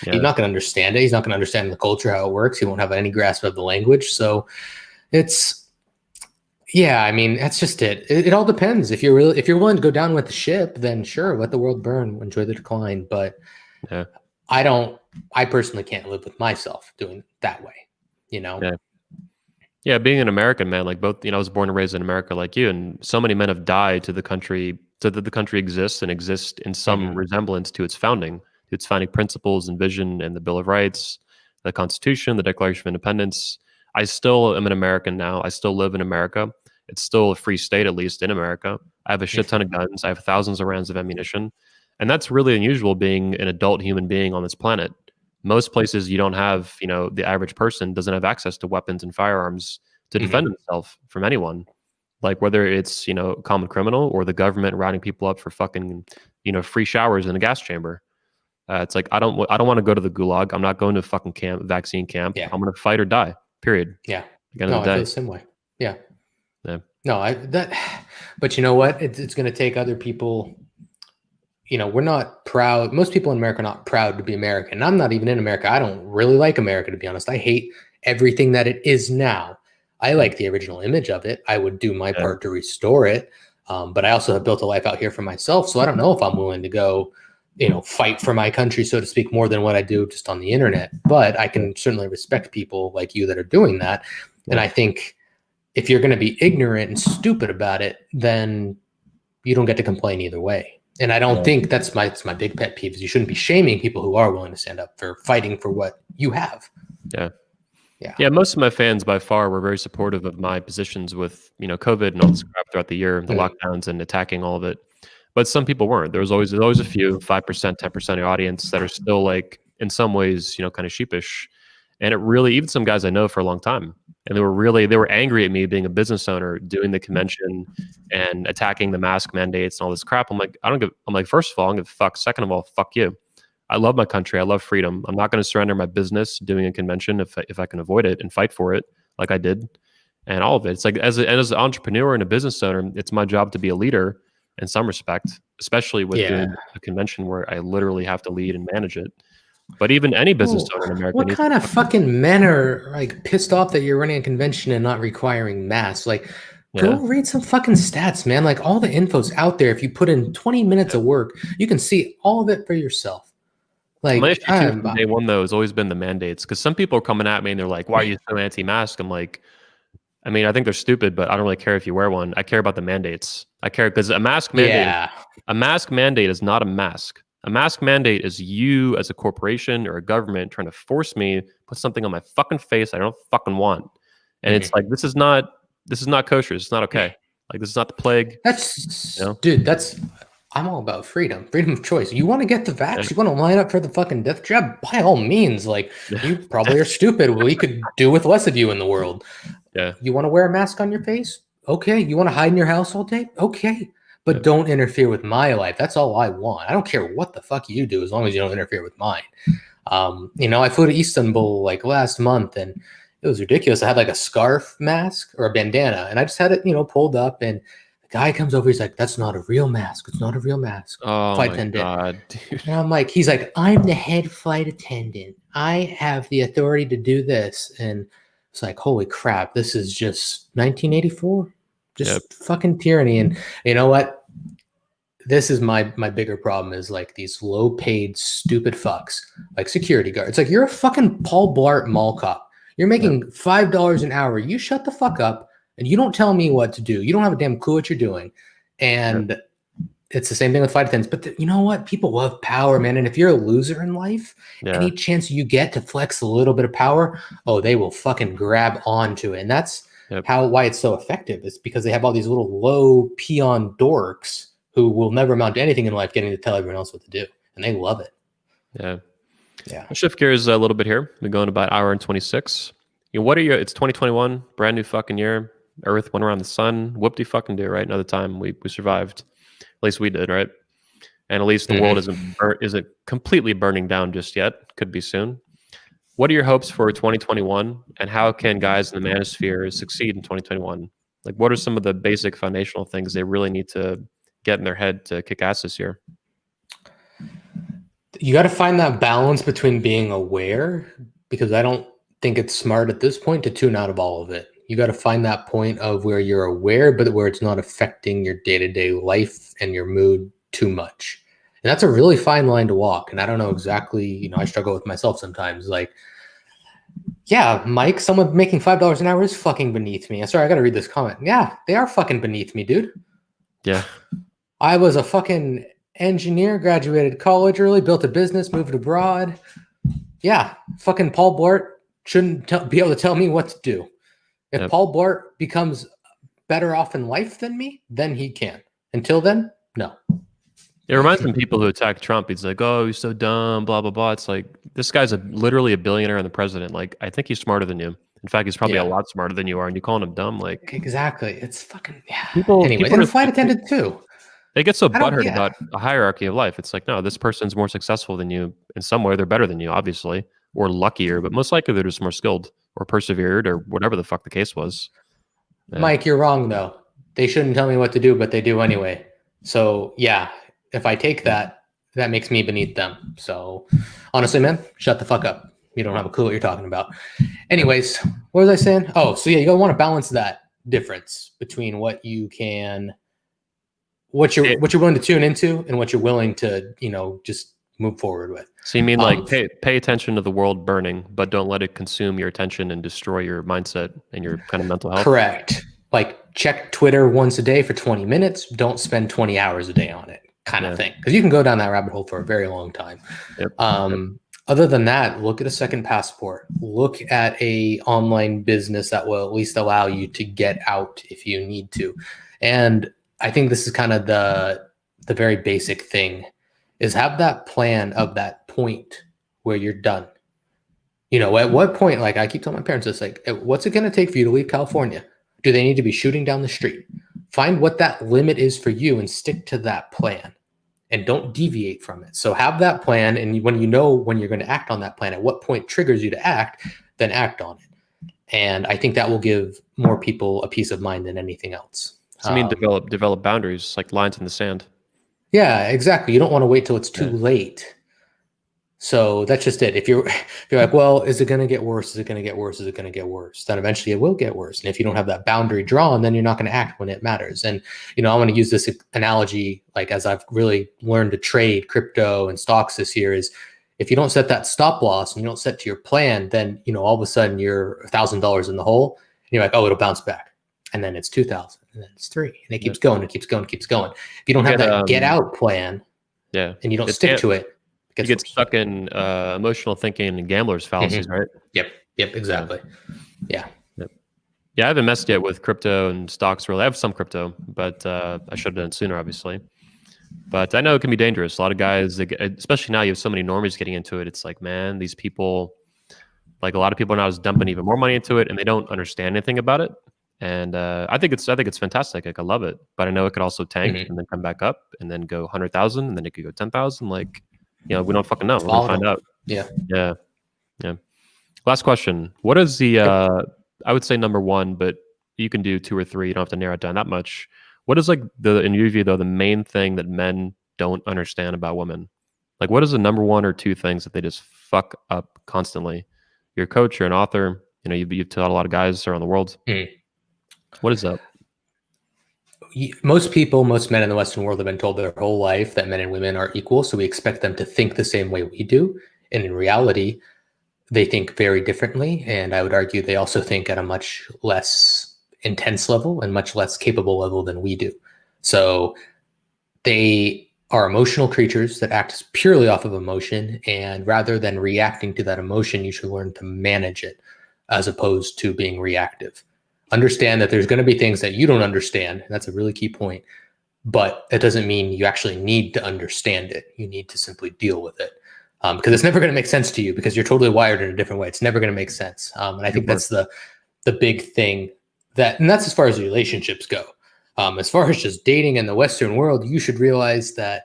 He's not going to understand it. He's not going to understand the culture, how it works. He won't have any grasp of the language. So it's, I mean, that's just it. It all depends. If you're willing to go down with the ship, then sure, let the world burn, enjoy the decline. But I personally can't live with myself doing it that way, Yeah, being an American, man, like both, I was born and raised in America like you, and so many men have died to the country, so that the country exists and exists in some resemblance to its founding principles and vision, and the Bill of Rights, the Constitution, the Declaration of Independence. I still am an American now. I still live in America. It's still a free state, at least in America. I have a shit ton of guns. I have thousands of rounds of ammunition. And that's really unusual being an adult human being on this planet. Most places you don't have, the average person doesn't have access to weapons and firearms to defend himself from anyone. Like whether it's, common criminal or the government rounding people up for fucking, free showers in a gas chamber. It's like, I don't want to go to the gulag. I'm not going to a fucking vaccine camp. I'm going to fight or die, period. Yeah. No, I feel the same way. Yeah. No, but you know what? It's going to take other people. We're not proud. Most people in America are not proud to be American. I'm not even in America. I don't really like America, to be honest. I hate everything that it is now. I like the original image of it. I would do my part to restore it. But I also have built a life out here for myself. So I don't know if I'm willing to go, fight for my country, so to speak, more than what I do just on the internet. But I can certainly respect people like you that are doing that. And I think if you're going to be ignorant and stupid about it, then you don't get to complain either way. And I don't think that's my big pet peeve is you shouldn't be shaming people who are willing to stand up for fighting for what you have. Yeah. Most of my fans by far were very supportive of my positions with, COVID and all this crap throughout the year, the lockdowns and attacking all of it. But some people weren't. There was always a few, 5%, 10% of the audience that are still like in some ways, kind of sheepish. And it really, even some guys I know for a long time, and they were angry at me being a business owner, doing the convention and attacking the mask mandates and all this crap. I'm like, first of all, I don't give a fuck. Second of all, fuck you. I love my country. I love freedom. I'm not going to surrender my business doing a convention if I can avoid it and fight for it like I did. And all of it. It's like as an entrepreneur and a business owner, it's my job to be a leader in some respect, especially with doing a convention where I literally have to lead and manage it. But even any business owner in America. What kind of fucking men are like pissed off that you're running a convention and not requiring masks? Like, go read some fucking stats, man. Like all the info's out there. If you put in 20 minutes of work, you can see all of it for yourself. Like, my issue from day one though has always been the mandates, because some people are coming at me and they're like, "Why are you so anti-mask?" I'm like, I mean, I think they're stupid, but I don't really care if you wear one. I care about the mandates. I care because a mask mandate is not a mask. A mask mandate is you as a corporation or a government trying to force me to put something on my fucking face I don't fucking want. And it's like, this is not kosher. It's not okay. Like, this is not the plague. Dude, I'm all about freedom of choice. You want to get the vax? Yeah. You want to line up for the fucking death jab? By all means. Like, you probably are stupid. We could do with less of you in the world. Yeah. You want to wear a mask on your face? Okay. You want to hide in your house all day? Okay. But don't interfere with my life. That's all I want. I don't care what the fuck you do as long as you don't interfere with mine. I flew to Istanbul like last month, and it was ridiculous. I had like a scarf mask or a bandana, and I just had it, pulled up, and the guy comes over. He's like, "That's not a real mask. It's not a real mask." Oh Flight my attendant. God, dude. And I'm like, he's like, "I'm the head flight attendant. I have the authority to do this." And it's like, holy crap, this is just 1984. Just fucking tyranny. And you know what? This is my bigger problem is like these low paid stupid fucks like security guards. Like, you're a fucking Paul Blart mall cop. You're making $5 an hour. You shut the fuck up and you don't tell me what to do. You don't have a damn clue what you're doing. And it's the same thing with flight attendants. But you know what? People love power, man. And if you're a loser in life, any chance you get to flex a little bit of power, they will fucking grab onto it. And that's why it's so effective. It's because they have all these little low peon dorks who will never amount to anything in life getting to tell everyone else what to do. And they love it. Yeah. I'll shift gears a little bit here. We're going about an hour and 26. It's 2021, brand new fucking year. Earth went around the sun. Whoop-de-fucking-do, right? Another time we survived. At least we did, right? And at least the world isn't completely burning down just yet. Could be soon. What are your hopes for 2021? And how can guys in the manosphere succeed in 2021? Like, what are some of the basic foundational things they really need to get in their head to kick ass this year? You got to find that balance between being aware, because I don't think it's smart at this point to tune out of all of it. You got to find that point of where you're aware, but where it's not affecting your day-to-day life and your mood too much. And that's a really fine line to walk. And I don't know exactly, I struggle with myself sometimes. Like, yeah, Mike, someone making $5 an hour is fucking beneath me. Sorry, I got to read this comment. Yeah, they are fucking beneath me, dude. Yeah. I was a fucking engineer, graduated college early, built a business, moved abroad. Yeah, fucking Paul Blart shouldn't be able to tell me what to do. If Paul Blart becomes better off in life than me, then he can. Until then, no. It reminds me of people who attack Trump. He's like, "Oh, he's so dumb, blah, blah, blah." It's like, this guy's literally a billionaire and the president. Like, I think he's smarter than you. In fact, he's probably a lot smarter than you are, and you're calling him dumb. Like, exactly. It's fucking, Anyway, and a flight attendant too. They get so butthurt about a hierarchy of life. It's like, no, this person's more successful than you. In some way, they're better than you, obviously, or luckier, but most likely they're just more skilled or persevered or whatever the fuck the case was. Yeah. Mike, you're wrong, though. They shouldn't tell me what to do, but they do anyway. So, yeah, if I take that, that makes me beneath them. So, honestly, man, shut the fuck up. You don't have a clue what you're talking about. Anyways, what was I saying? Oh, so yeah, you want to balance that difference between what you can... what you're willing to tune into and what you're willing to, just move forward with. So you mean like pay attention to the world burning, but don't let it consume your attention and destroy your mindset and your kind of mental health? Correct. Like, check Twitter once a day for 20 minutes. Don't spend 20 hours a day on it, kind of thing. Because you can go down that rabbit hole for a very long time. Other than that, look at a second passport. Look at a online business that will at least allow you to get out if you need to. And I think this is kind of the very basic thing, is have that plan of that point where you're done. At what point, like I keep telling my parents this, like, what's it going to take for you to leave California? Do they need to be shooting down the street? Find what that limit is for you and stick to that plan and don't deviate from it. So have that plan. And when you're going to act on that plan, at what point triggers you to act, then act on it. And I think that will give more people a peace of mind than anything else. So I mean, develop boundaries, like lines in the sand. Yeah, exactly. You don't want to wait till it's too late. So that's just it. If you're like, well, is it going to get worse? Is it going to get worse? Is it going to get worse? Then eventually it will get worse. And if you don't have that boundary drawn, then you're not going to act when it matters. And, I want to use this analogy, like as I've really learned to trade crypto and stocks this year, is if you don't set that stop loss and you don't set to your plan, then, all of a sudden you're $1,000 in the hole and you're like, oh, it'll bounce back. And then it's 2,000 and then it's 3 and it keeps going. It keeps going. It keeps going. If you don't have that get out plan and you don't stick to it, you get stuck in emotional thinking and gambler's fallacies, right? Yep, exactly. Yeah. I haven't messed yet with crypto and stocks really. I have some crypto, but I should have done it sooner, obviously. But I know it can be dangerous. A lot of guys, especially now, you have so many normies getting into it. It's like, man, these people, like a lot of people now, is dumping even more money into it, and they don't understand anything about it. And I think it's fantastic. Like I love it, but I know it could also tank and then come back up and then go 100,000 and then it could go 10,000. Like, you know, we don't fucking know. We're gonna find out. Yeah. Last question. What is the? I would say number one, but you can do two or three. You don't have to narrow it down that much. What is like in your view though, the main thing that men don't understand about women? Like, what is the number one or two things that they just fuck up constantly? You're a coach, you're an author. You know, you've taught a lot of guys around the world. What is that? Most men in the Western world have been told their whole life that men and women are equal, so we expect them to think the same way we do. And in reality, they think very differently. And I would argue they also think at a much less intense level and much less capable level than we do. So they are emotional creatures that act purely off of emotion. And rather than reacting to that emotion, you should learn to manage it as opposed to being reactive. Understand that there's going to be things that you don't understand. That's a really key point. But that doesn't mean you actually need to understand it. You need to simply deal with it. Because it's never going to make sense to you because you're totally wired in a different way. It's never going to make sense. And I think that's the big thing and that's as far as relationships go. As far as just dating in the Western world, you should realize that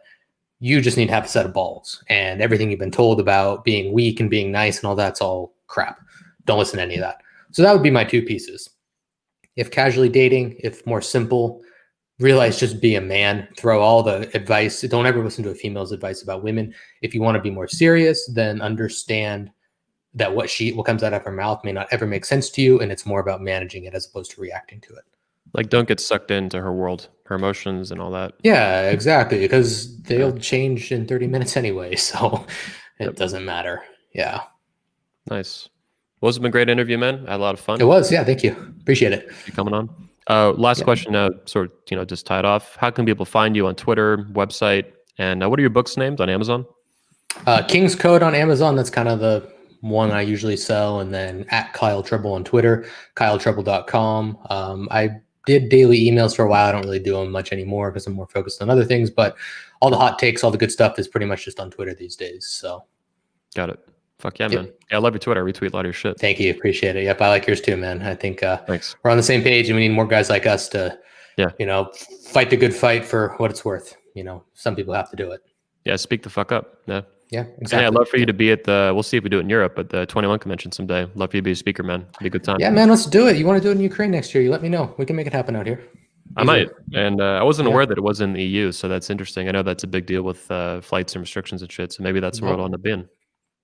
you just need to have a set of balls, and everything you've been told about being weak and being nice and all that's all crap. Don't listen to any of that. So that would be my two pieces. If casually dating, if more simple, realize just be a man, throw all the advice. Don't ever listen to a female's advice about women. If you want to be more serious, then understand that what comes out of her mouth may not ever make sense to you. And it's more about managing it as opposed to reacting to it. Like, don't get sucked into her world, her emotions and all that. Yeah, exactly. Because they'll change in 30 minutes anyway. So it doesn't matter. Yeah. Nice. Well, it's been a great interview, man. I had a lot of fun. It was. Yeah. Thank you. Appreciate it. You coming on. Last question now, sort of, just tie it off. How can people find you on Twitter, website, and what are your books named on Amazon? King's Code on Amazon. That's kind of the one I usually sell. And then at Kyle Treble on Twitter, kyletreble.com. I did daily emails for a while. I don't really do them much anymore because I'm more focused on other things. But all the hot takes, all the good stuff is pretty much just on Twitter these days. So, got it. Fuck yeah, man. Yeah, I love your Twitter. I retweet a lot of your shit. Thank you. Appreciate it. Yep, I like yours too, man. I think thanks. We're on the same page, and we need more guys like us to, fight the good fight for what it's worth. Some people have to do it. Yeah, speak the fuck up. Yeah. Yeah, exactly. And I'd love for you to be at we'll see if we do it in Europe, but the 21 convention someday. Love for you to be a speaker, man. It'd be a good time. Yeah, man, let's do it. You want to do it in Ukraine next year? You let me know. We can make it happen out here. I might. And I wasn't aware that it was in the EU, so that's interesting. I know that's a big deal with flights and restrictions and shit, so maybe that's where it'll end up being.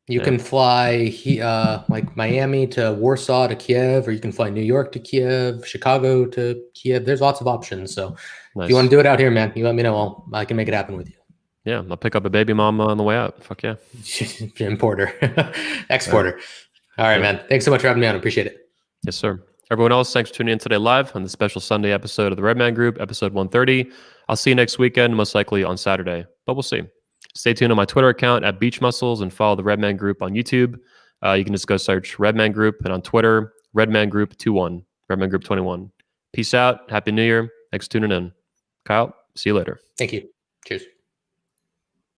You can fly like Miami to Warsaw to Kiev, or you can fly New York to Kiev, Chicago to Kiev. There's lots of options. So if you want to do it out here, man, you let me know. I can make it happen with you. Yeah, I'll pick up a baby mama on the way out. Fuck yeah. Importer. Exporter. All right, man. Thanks so much for having me on. I appreciate it. Yes, sir. Everyone else, thanks for tuning in today live on the special Sunday episode of the Redman Group, episode 130. I'll see you next weekend, most likely on Saturday, but we'll see. Stay tuned on my Twitter account at Beach Muscles and follow the Redman Group on YouTube. You can just go search Redman Group, and on Twitter, Redman Group 21, Redman Group 21. Peace out. Happy New Year. Thanks for tuning in. Kyle, see you later. Thank you. Cheers.